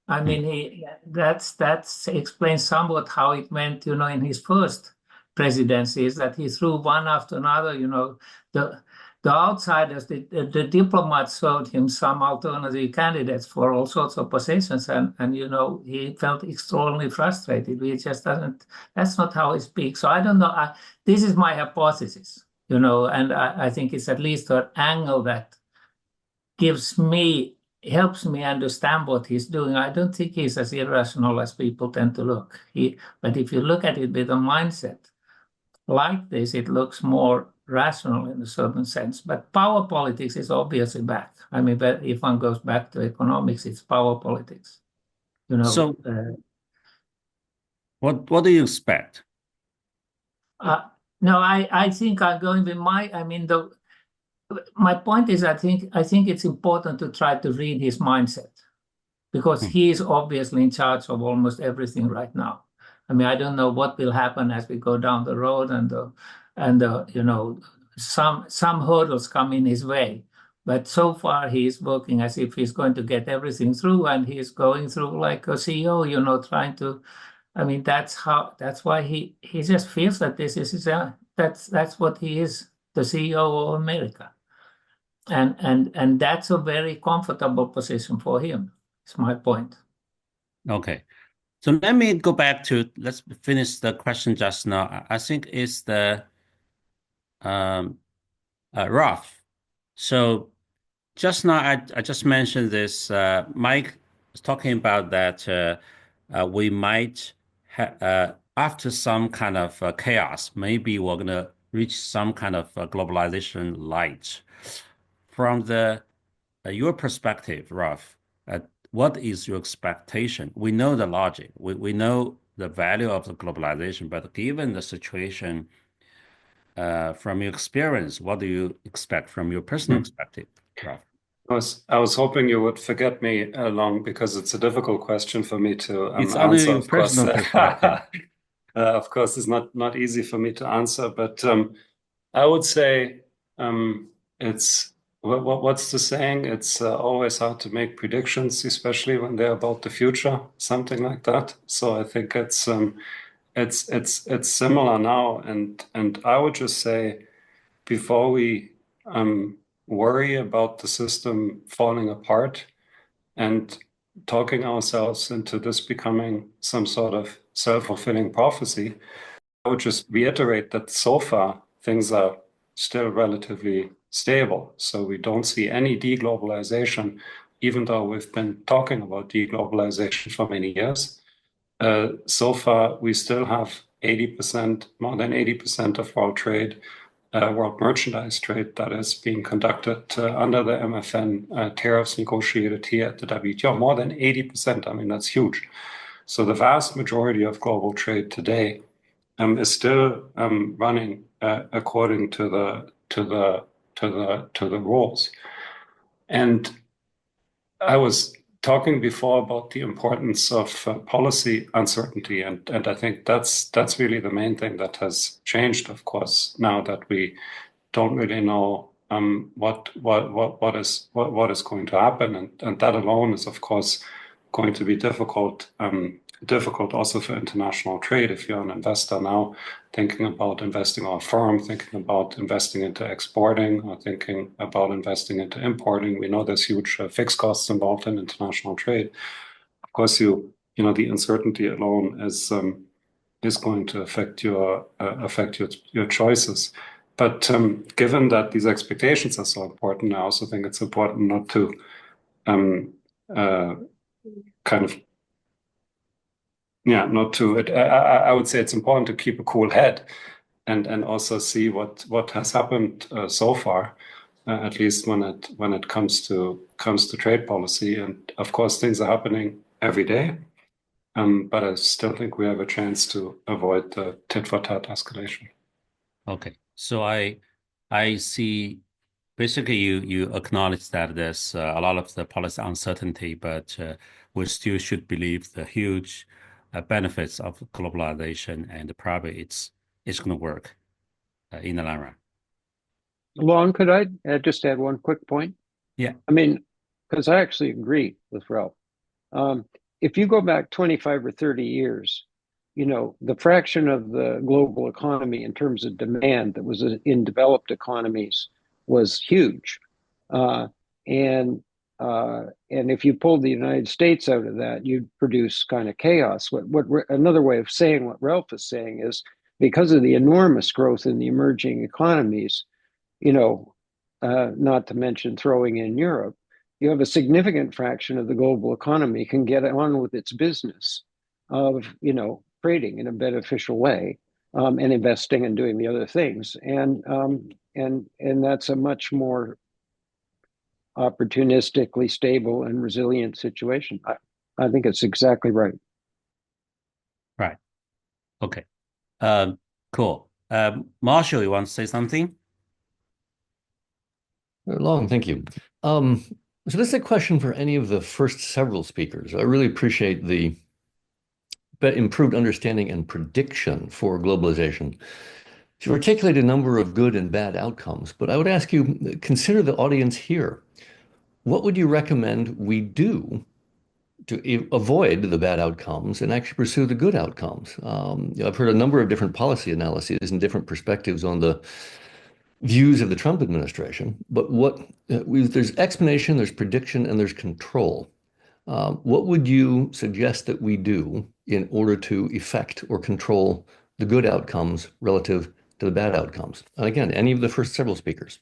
I mean, that's explains somewhat how it went, in his first presidency, is that he threw one after another. The outsiders, the diplomats showed him some alternative candidates for all sorts of positions, and he felt extraordinarily frustrated. He just doesn't. That's not how he speaks. So I don't know. This is my hypothesis, and I think it's at least an angle that helps me understand what he's doing. I don't think he's as irrational as people tend to look. But if you look at it with a mindset like this, it looks more rational in a certain sense. But power politics is obviously back. I mean, but if one goes back to economics, it's power politics. So what do you expect? No, I think I'm going with my point is I think it's important to try to read his mindset, because he is obviously in charge of almost everything right now. I mean, I don't know what will happen as we go down the road, and some hurdles come in his way. But so far, he is working as if he's going to get everything through, and he's going through like a CEO, trying to. I mean, that's why he just feels that this is that's what he is, the CEO of America, and that's a very comfortable position for him. Is my point. Okay. So let me go back to, let's finish the question just now. I think it's the rough. So just now, I just mentioned this. Mike was talking about that we might after some kind of chaos, maybe we're going to reach some kind of globalization light. From your perspective, Ralph, what is your expectation? We know the logic, we know the value of the globalization, but given the situation, from your experience, what do you expect from your personal perspective, Ralph? I was hoping you would forget me long, because it's a difficult question for me to It's only answer. your Of course, personal perspective. of course, it's not easy for me to answer. But I would say it's what's the saying? It's always hard to make predictions, especially when they're about the future, something like that. So I think it's similar now, and I would just say, before we worry about the system falling apart and talking ourselves into this becoming some sort of self-fulfilling prophecy, I would just reiterate that so far things are still relatively stable. So we don't see any deglobalization, even though we've been talking about deglobalization for many years. So far, we still have 80%, more than 80% of world trade, world merchandise trade, that is being conducted under the MFN tariffs negotiated here at the WTO. More than 80%. I mean, that's huge. So the vast majority of global trade today is still running according to the rules. And I was talking before about the importance of policy uncertainty, and I think that's really the main thing that has changed, of course, now that we don't really know what is going to happen, and that alone is, of course, going to be difficult also for international trade. If you're an investor now, thinking about investing on a firm, thinking about investing into exporting, or thinking about investing into importing, we know there's huge fixed costs involved in international trade. Of course, the uncertainty alone is going to affect your choices. But given that these expectations are so important, I also think it's important not to I would say it's important to keep a cool head and also see what has happened so far, at least when it comes to trade policy. And of course, things are happening every day, but I still think we have a chance to avoid the tit for tat escalation. Okay, so I see. Basically, you acknowledge that there's a lot of the policy uncertainty, but we still should believe the huge benefits of globalization, and probably it's going to work in the long run. Long, could I just add one quick point? Yeah. I mean, because I actually agree with Ralph. Um, if you go back 25 or 30 years, the fraction of the global economy in terms of demand that was in developed economies was huge. Uh, and and if you pulled the United States out of that, you'd produce kind of chaos. What another way of saying what Ralph is saying is because of the enormous growth in the emerging economies, not to mention throwing in Europe, you have a significant fraction of the global economy can get on with its business of, trading in a beneficial way, and investing and doing the other things. And that's a much more opportunistically stable and resilient situation. I think it's exactly right. Right. Okay. Cool. Marshall, you want to say something? Long, thank you. So this is a question for any of the first several speakers. I really appreciate the improved understanding and prediction for globalization. You articulate a number of good and bad outcomes, but I would ask you, consider the audience here. What would you recommend we do to avoid the bad outcomes and actually pursue the good outcomes? I've heard a number of different policy analyses and different perspectives on the views of the Trump administration, but there's explanation, there's prediction, and there's control. What would you suggest that we do in order to effect or control the good outcomes relative to the bad outcomes? And again, any of the first several speakers.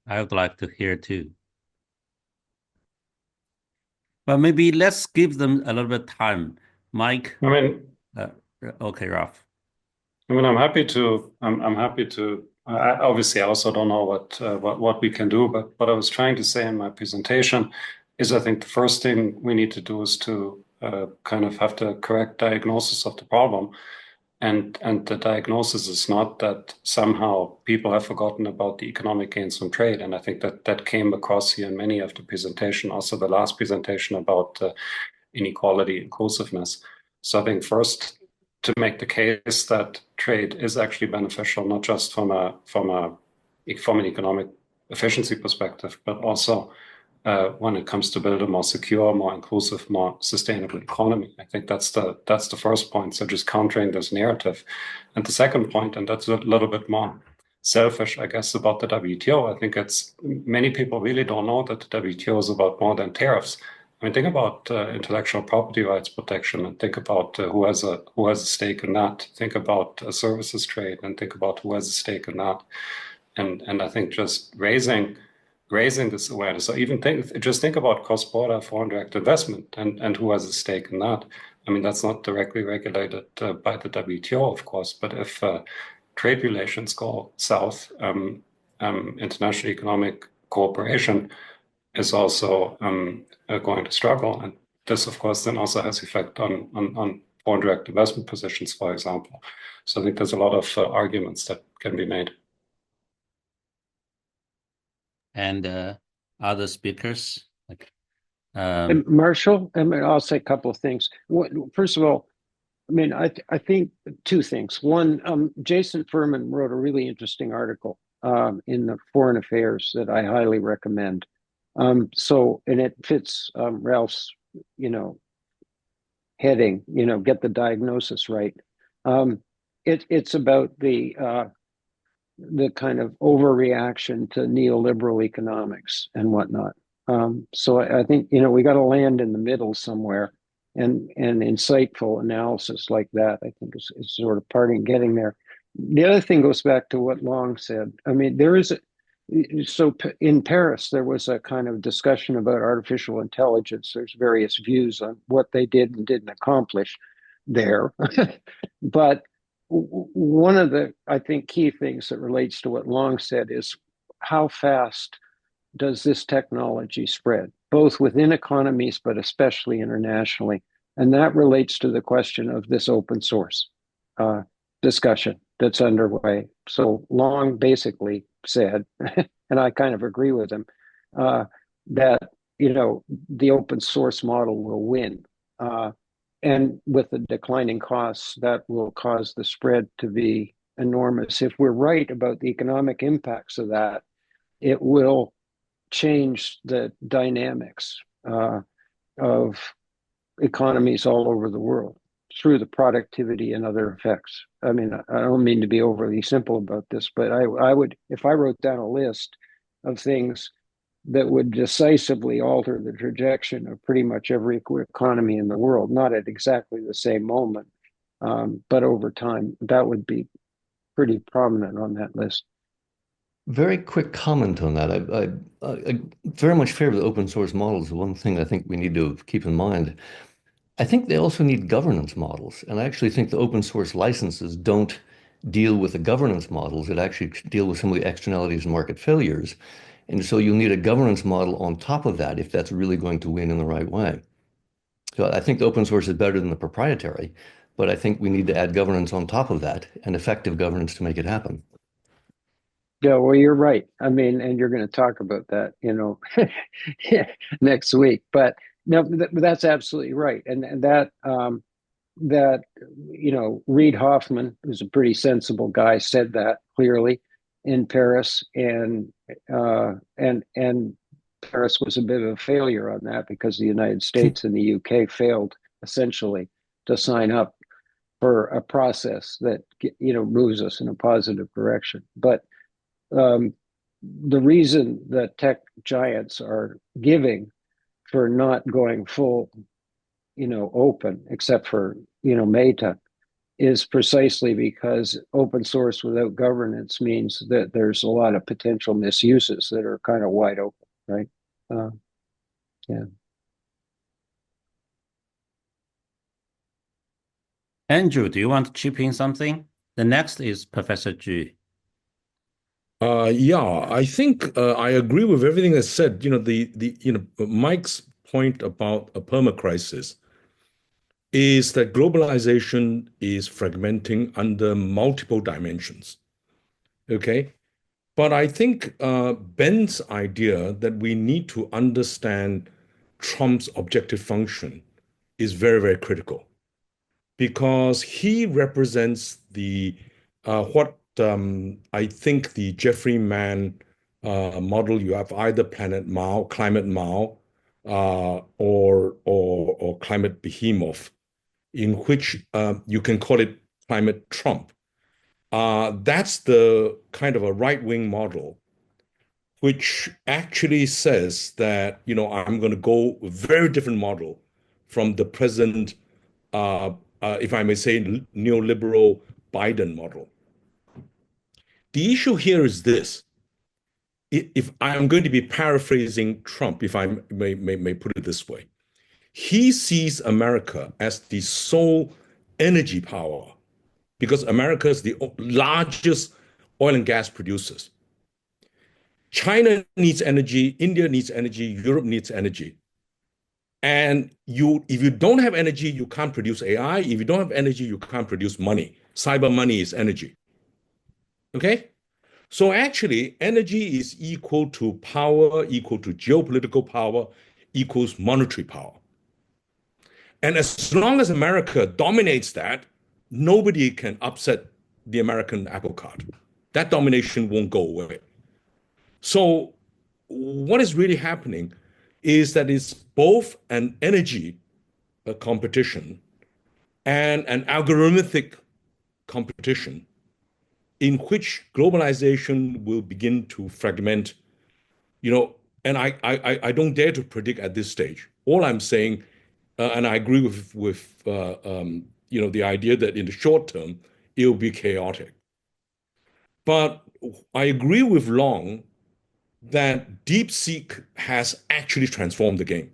I would like to hear too. But maybe let's give them a little bit of time. Mike. I mean, okay, Ralph. I mean, I'm happy to. I obviously, I also don't know what we can do, but what I was trying to say in my presentation is, I think the first thing we need to do is to kind of have the correct diagnosis of the problem, and the diagnosis is not that somehow people have forgotten about the economic gains from trade, and I think that came across here in many of the presentation, also the last presentation about inequality, inclusiveness. So I think first, to make the case that trade is actually beneficial, not just from an economic efficiency perspective, but also when it comes to build a more secure, more inclusive, more sustainable economy. I think that's the first point. So just countering this narrative. And the second point, and that's a little bit more selfish, I guess, about the WTO. I think many people really don't know that the WTO is about more than tariffs. I mean, think about intellectual property rights protection, and think about who has a stake in that. Think about services trade, and think about who has a stake in that. And I think just raising this awareness. So even think about cross-border foreign direct investment and who has a stake in that. I mean, that's not directly regulated by the WTO, of course, but if trade relations go south, international economic cooperation is also going to struggle. And this, of course, then also has effect on foreign direct investment positions, for example. So I think there's a lot of arguments that can be made. And other speakers, And Marshall, I mean, I'll say a couple of things. First of all, I mean, I think two things. One, Jason Furman wrote a really interesting article in the Foreign Affairs that I highly recommend. And it fits Ralph's, heading, get the diagnosis right. It's about the kind of overreaction to neoliberal economics and whatnot. So I think, we got to land in the middle somewhere, and insightful analysis like that, I think, is sort of part in getting there. The other thing goes back to what Long said. I mean, so in Paris, there was a kind of discussion about artificial intelligence. There's various views on what they did and didn't accomplish there. But one of the, I think, key things that relates to what Long said is how fast does this technology spread, both within economies, but especially internationally? And that relates to the question of this open source discussion that's underway. So Long basically said, and I kind of agree with him, that, the open source model will win. And with the declining costs, that will cause the spread to be enormous. If we're right about the economic impacts of that, it will change the dynamics of economies all over the world through the productivity and other effects. I mean, I don't mean to be overly simple about this, but I would, if I wrote down a list of things that would decisively alter the trajectory of pretty much every economy in the world, not at exactly the same moment, but over time, that would be pretty prominent on that list. Very quick comment on that. I very much favor the open source models. The one thing I think we need to keep in mind, I think they also need governance models. And I actually think the open source licenses don't deal with the governance models. It actually deal with some of the externalities and market failures. And so you'll need a governance model on top of that if that's really going to win in the right way. So I think the open source is better than the proprietary, but I think we need to add governance on top of that and effective governance to make it happen. Yeah, well, you're right. I mean, and you're going to talk about that, next week. But no, that's absolutely right. And that Reid Hoffman, who's a pretty sensible guy, said that clearly in Paris, and Paris was a bit of a failure on that because the United States and the UK failed essentially to sign up for a process that moves us in a positive direction. But the reason that tech giants are giving for not going full, open, except for, Meta, is precisely because open source without governance means that there's a lot of potential misuses that are kind of wide open, right? Yeah. Andrew, do you want to chip in something? The next is Professor Zhu. Yeah, I think I agree with everything that's said. Mike's point about a permacrisis is that globalization is fragmenting under multiple dimensions. Okay, but I think Ben's idea that we need to understand Trump's objective function is very, very critical because he represents the what I think the Jeffrey Mann model. You have either Planet Mao, Climate Mao, or Climate Behemoth, in which you can call it Climate Trump. That's the kind of a right-wing model, which actually says that, I'm going to go a very different model from the present, if I may say, neoliberal Biden model. The issue here is this. If I'm going to be paraphrasing Trump, if I may put it this way, he sees America as the sole energy power because America is the largest oil and gas producers. China needs energy, India needs energy, Europe needs energy. And if you don't have energy, you can't produce AI. If you don't have energy, you can't produce money. Cyber money is energy. Okay? So actually, energy is equal to power, equal to geopolitical power, equals monetary power. And as long as America dominates that, nobody can upset the American apple cart. That domination won't go away. So what is really happening is that it's both an energy competition and an algorithmic competition in which globalization will begin to fragment, and I don't dare to predict at this stage. All I'm saying, and I agree with the idea that in the short term, it will be chaotic. But I agree with Long that DeepSeek has actually transformed the game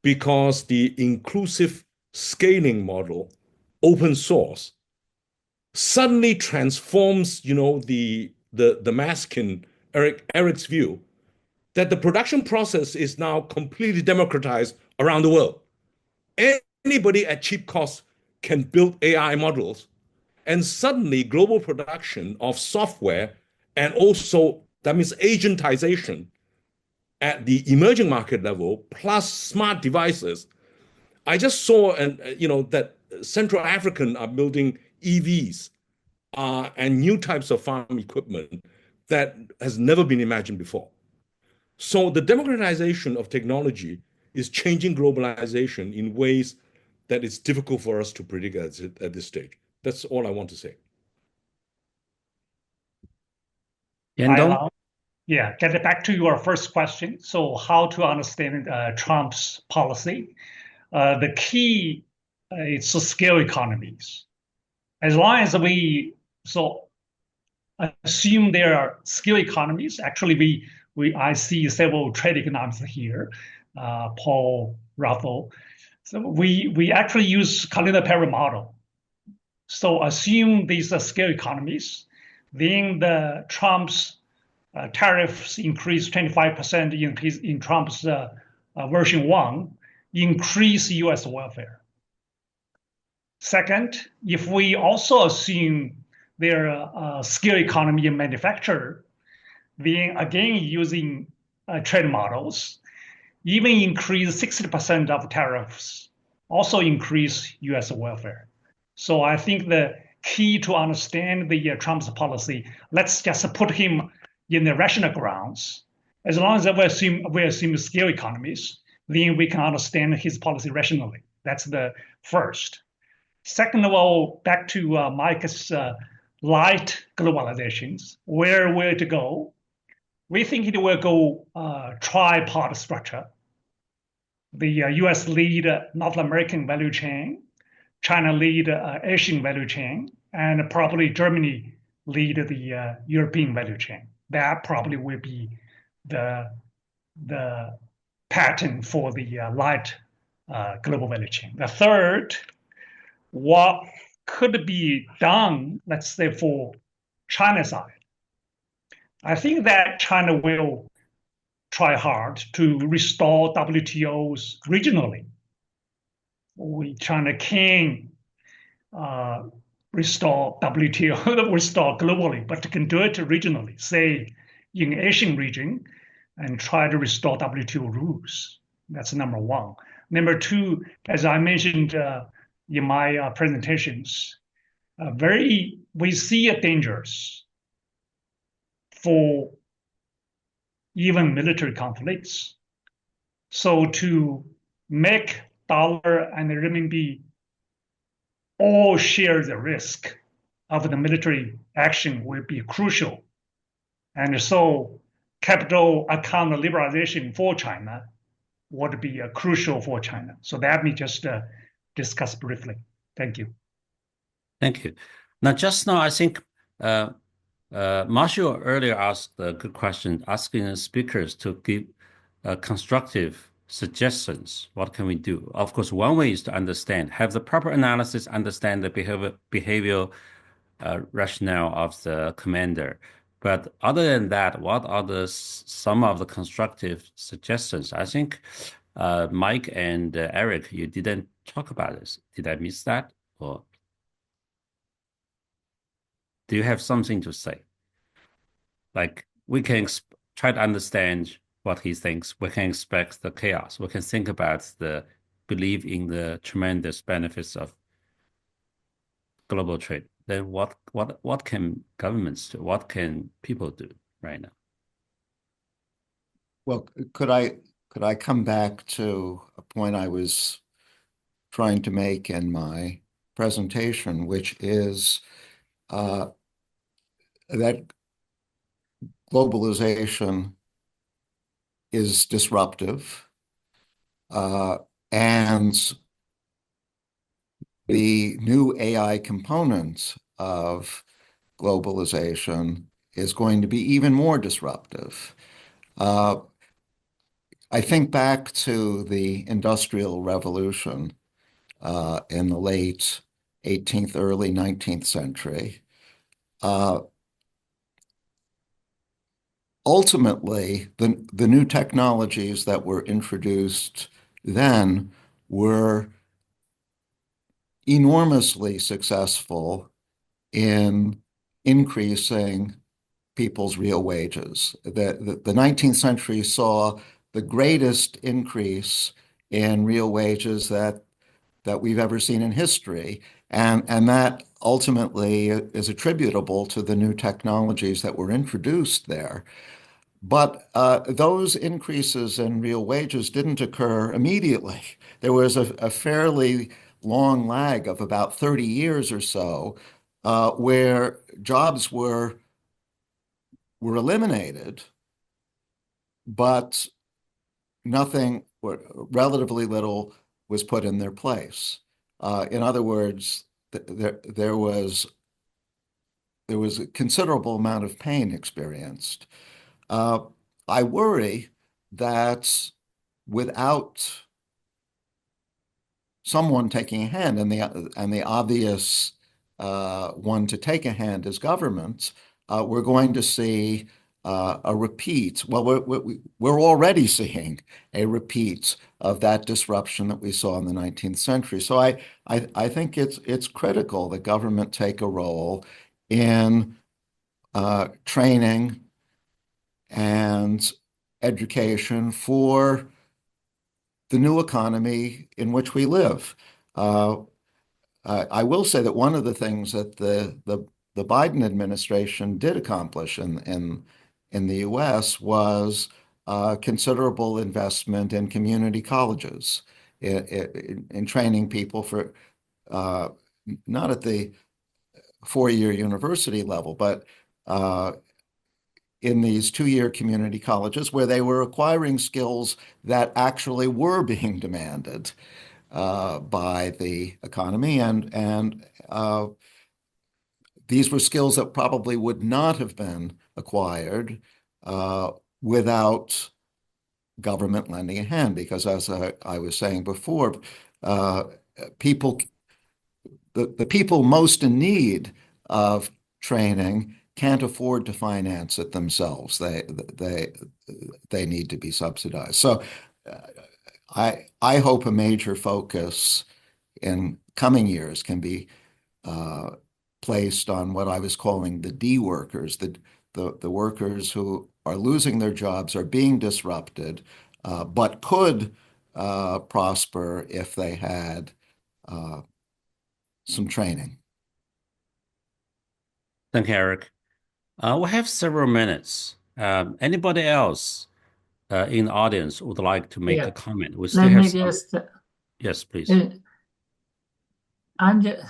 because the inclusive scaling model, open source, suddenly transforms, the Maskin, Eric's view that the production process is now completely democratized around the world. Anybody at cheap cost can build AI models, and suddenly global production of software and also that means agentization at the emerging market level plus smart devices. I just saw that Central African are building EVs and new types of farm equipment that has never been imagined before. So the democratization of technology is changing globalization in ways that it's difficult for us to predict at this stage. That's all I want to say. Yeah, get back to your first question. So how to understand Trump's policy? The key is the scale economies. As long as we assume there are scale economies, actually I see several trade economists here, Paul Ruffle. So we actually use calendar parent model. So assume these are scale economies, then the Trump's tariffs increase 25% in Trump's version 1, increase US welfare. Second, if we also assume their scale economy in manufacture, then again using trade models, even increase 60% of tariffs, also increase US welfare. So I think the key to understand the Trump's policy, let's just put him in the rational grounds. As long as we assume scale economies, then we can understand his policy rationally. That's the first. Second of all, back to Mike's light globalizations, where will it go? We think it will go tripart structure. The US lead North American value chain, China lead Asian value chain, and probably Germany lead the European value chain. That probably will be the pattern for the light global value chain. The third, what could be done, let's say for China side, I think that China will try hard to restore WTOs regionally. China can restore WTO, restore globally, but can do it regionally, say in Asian region, and try to restore WTO rules. That's number one. Number two, as I mentioned in my presentations, we see dangers for even military conflicts. So to make dollar and the renminbi all share the risk of the military action will be crucial. And so capital account liberalization for China would be crucial for China. So let me just discuss briefly. Thank you. Thank you. Now, just now, I think Marshall earlier asked a good question, asking the speakers to give constructive suggestions. What can we do? Of course, one way is to understand, have the proper analysis, understand the behavioral rationale of the commander. But other than that, what are some of the constructive suggestions? I think Mike and Eric, you didn't talk about this. Did I miss that? Or do you have something to say? Like we can try to understand what he thinks. We can expect the chaos. We can think about the belief in the tremendous benefits of global trade. Then what can governments do? What can people do right now? Well, could I come back to a point I was trying to make in my presentation, which is that globalization is disruptive, and the new AI component of globalization is going to be even more disruptive. I think back to the Industrial Revolution in the late 18th, early 19th century. Ultimately, the new technologies that were introduced then were enormously successful in increasing people's real wages. The 19th century saw the greatest increase in real wages that we've ever seen in history. And that ultimately is attributable to the new technologies that were introduced there. But those increases in real wages didn't occur immediately. There was a fairly long lag of about 30 years or so where jobs were eliminated, but nothing, relatively little, was put in their place. In other words, there was a considerable amount of pain experienced. I worry that without someone taking a hand, and the obvious one to take a hand is government, we're going to see a repeat. Well, we're already seeing a repeat of that disruption that we saw in the 19th century. So I think it's critical that government take a role in training and education for the new economy in which we live. I will say that one of the things that the Biden administration did accomplish in the U.S. was considerable investment in community colleges, in training people for not at the four-year university level, but in these two-year community colleges where they were acquiring skills that actually were being demanded by the economy, and these were skills that probably would not have been acquired without government lending a hand, because as I was saying before, people, the people most in need of training can't afford to finance it themselves. They need to be subsidized. So I hope a major focus in coming years can be placed on what I was calling the D workers, the workers who are losing their jobs, are being disrupted, but could prosper if they had some training. Thank you, Eric. We have several minutes. Anybody else in the audience would like to make Yeah. a comment? We still Let have me some. just, Yes, please. I'm just,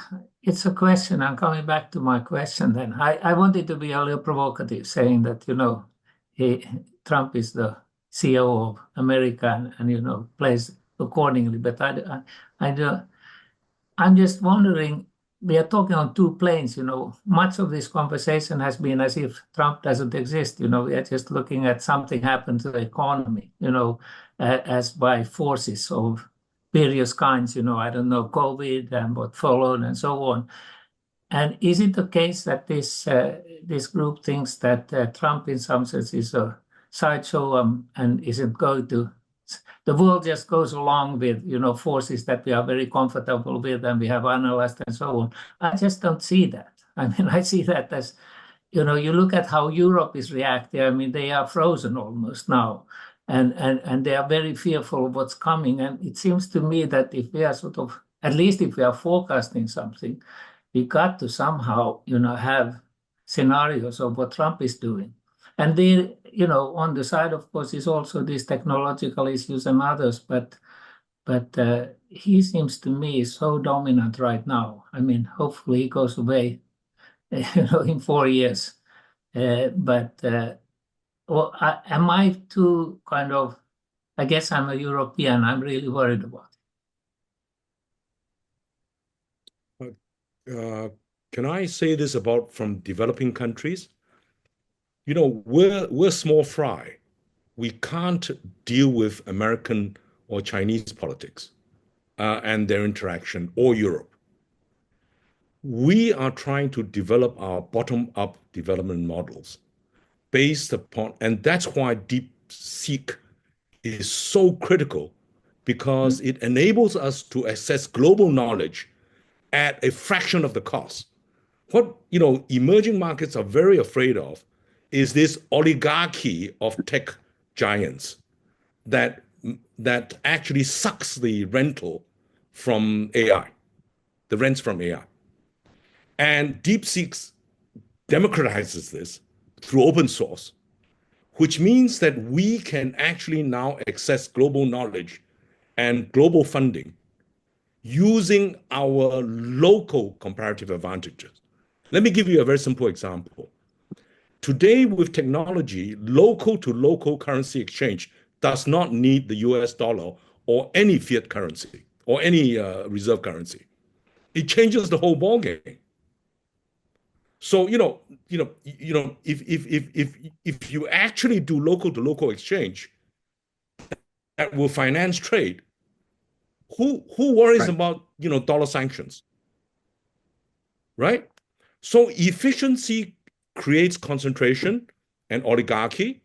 it's a question. I'm coming back to my question then. I wanted to be a little provocative, saying that, Trump is the CEO of America and plays accordingly. But I'm just wondering, we are talking on two planes. Much of this conversation has been as if Trump doesn't exist. We are just looking at something happen to the economy, as by forces of various kinds, I don't know, COVID and what followed and so on. And is it the case that this group thinks that Trump in some sense is a sideshow and isn't going to, the world just goes along with, forces that we are very comfortable with and we have analyzed and so on. I just don't see that. I mean, I see that as, you look at how Europe is reacting. I mean, they are frozen almost now. And they are very fearful of what's coming. And it seems to me that if we are at least if we are forecasting something, we got to somehow, have scenarios of what Trump is doing. And there, on the side, of course, is also these technological issues and others. But he seems to me so dominant right now. I mean, hopefully he goes away, in 4 years. Am I too kind of? I guess I'm a European. I'm really worried about it. Can I say this about from developing countries? We're small fry. We can't deal with American or Chinese politics and their interaction, or Europe. We are trying to develop our bottom-up development models based upon, and that's why DeepSeek is so critical, because it enables us to access global knowledge at a fraction of the cost. What emerging markets are very afraid of is this oligarchy of tech giants that actually sucks the rental from AI, the rents from AI. And DeepSeek democratizes this through open source, which means that we can actually now access global knowledge and global funding using our local comparative advantages. Let me give you a very simple example. Today, with technology, local to local currency exchange does not need the US dollar or any fiat currency or any reserve currency. It changes the whole ballgame. So, if you actually do local to local exchange that will finance trade, who worries Right. about dollar sanctions, right? So efficiency creates concentration and oligarchy,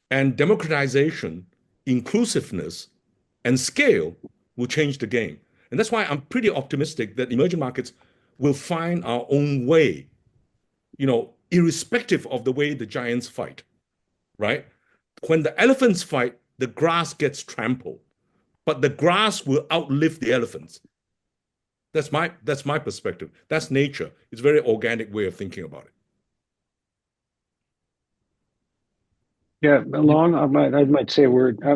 and democratization, inclusiveness, and scale will change the game. And that's why I'm pretty optimistic that emerging markets will find our own way, irrespective of the way the giants fight, right? When the elephants fight, the grass gets trampled, but the grass will outlive the elephants. That's my perspective. That's nature. It's a very organic way of thinking about it. Yeah, Long, I might say a word. I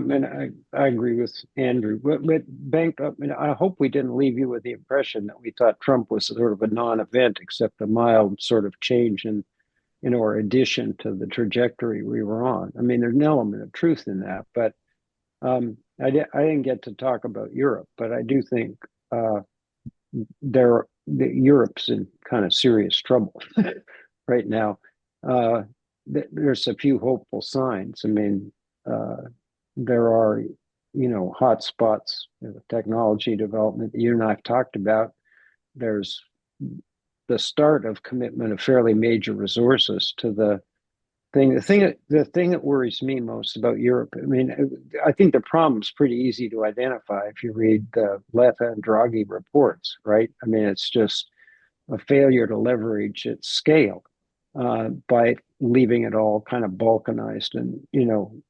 agree with Andrew. But Bank, I hope we didn't leave you with the impression that we thought Trump was sort of a non-event, except a mild sort of change in, or addition to the trajectory we were on. I mean, there's an element of truth in that, but I didn't get to talk about Europe, but I do think Europe's in kind of serious trouble right now. There's a few hopeful signs. I mean, there are, hot spots in the technology development that you and I've talked about. There's the start of commitment of fairly major resources to the thing. The thing that worries me most about Europe, I mean, I think the problem's pretty easy to identify if you read the Letta and Draghi reports, right? I mean, it's just a failure to leverage its scale by leaving it all kind of balkanized and, you name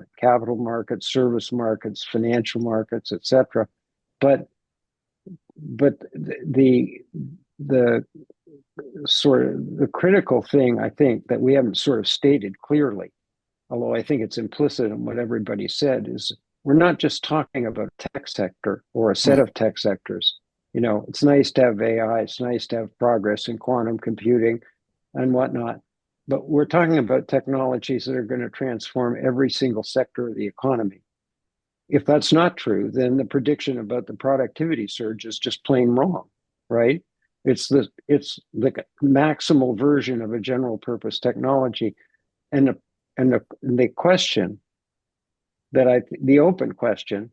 it, capital markets, service markets, financial markets, etc. But the sort of the critical thing, I think, that we haven't sort of stated clearly, although I think it's implicit in what everybody said, is we're not just talking about a tech sector or a set of tech sectors. It's nice to have AI, it's nice to have progress in quantum computing and whatnot, but we're talking about technologies that are going to transform every single sector of the economy. If that's not true, then the prediction about the productivity surge is just plain wrong, right? It's the maximal version of a general purpose technology, and the question the open question,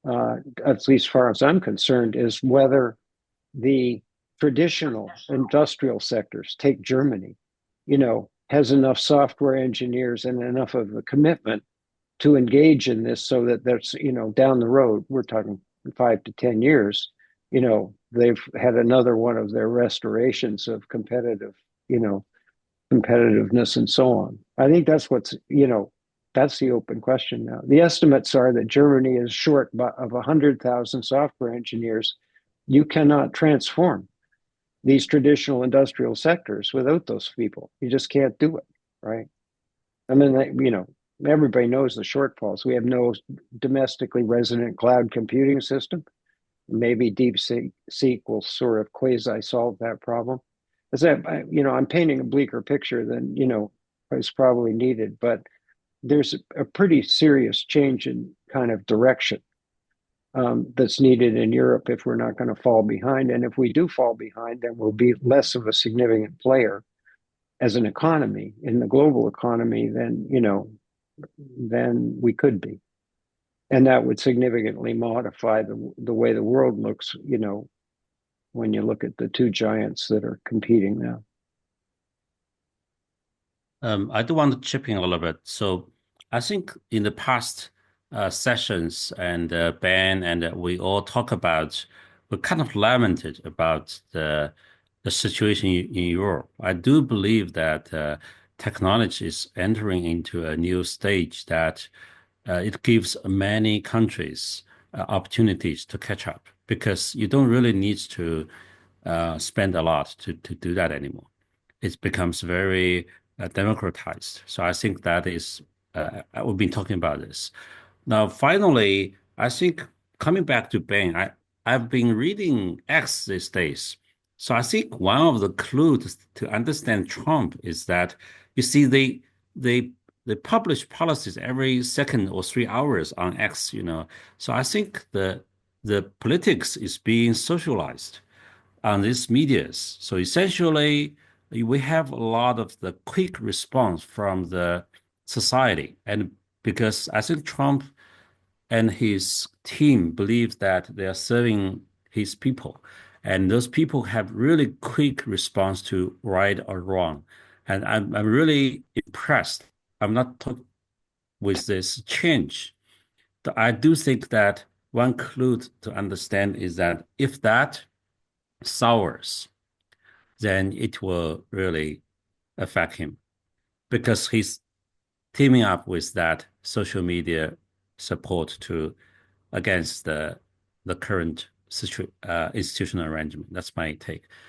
at least as far as I'm concerned, is whether the traditional industrial sectors, take Germany, has enough software engineers and enough of a commitment to engage in this so that there's, down the road, we're talking 5 to 10 years, they've had another one of their restorations of competitiveness and so on. I think that's that's the open question now. The estimates are that Germany is short of 100,000 software engineers. You cannot transform these traditional industrial sectors without those people. You just can't do it, right? I mean, everybody knows the shortfalls. We have no domestically resident cloud computing system. Maybe DeepSeek will sort of quasi-solve that problem. As I'm painting a bleaker picture than, is probably needed, but there's a pretty serious change in kind of direction that's needed in Europe if we're not going to fall behind. And if we do fall behind, then we'll be less of a significant player as an economy in the global economy than we could be. And that would significantly modify the way the world looks, when you look at the two giants that are competing now. I do want to chip in a little bit. So I think in the past sessions and Ben and we all talk about, we kind of lamented about the situation in Europe. I do believe that technology is entering into a new stage that it gives many countries opportunities to catch up because you don't really need to spend a lot to do that anymore. It becomes very democratized. So I think that is, we've been talking about this. Now, finally, I think coming back to Ben, I've been reading X these days. So I think one of the clues to understand Trump is that you see they publish policies every second or 3 hours on X, you know. So I think the politics is being socialized on these medias. So essentially, we have a lot of the quick response from the society. And because I think Trump and his team believe that they are serving his people. And those people have really quick response to right or wrong. And I'm really impressed. I'm not with this change. I do think that one clue to understand is that if that sours, then it will really affect him because he's teaming up with that social media support to against the current institutional arrangement. That's my take.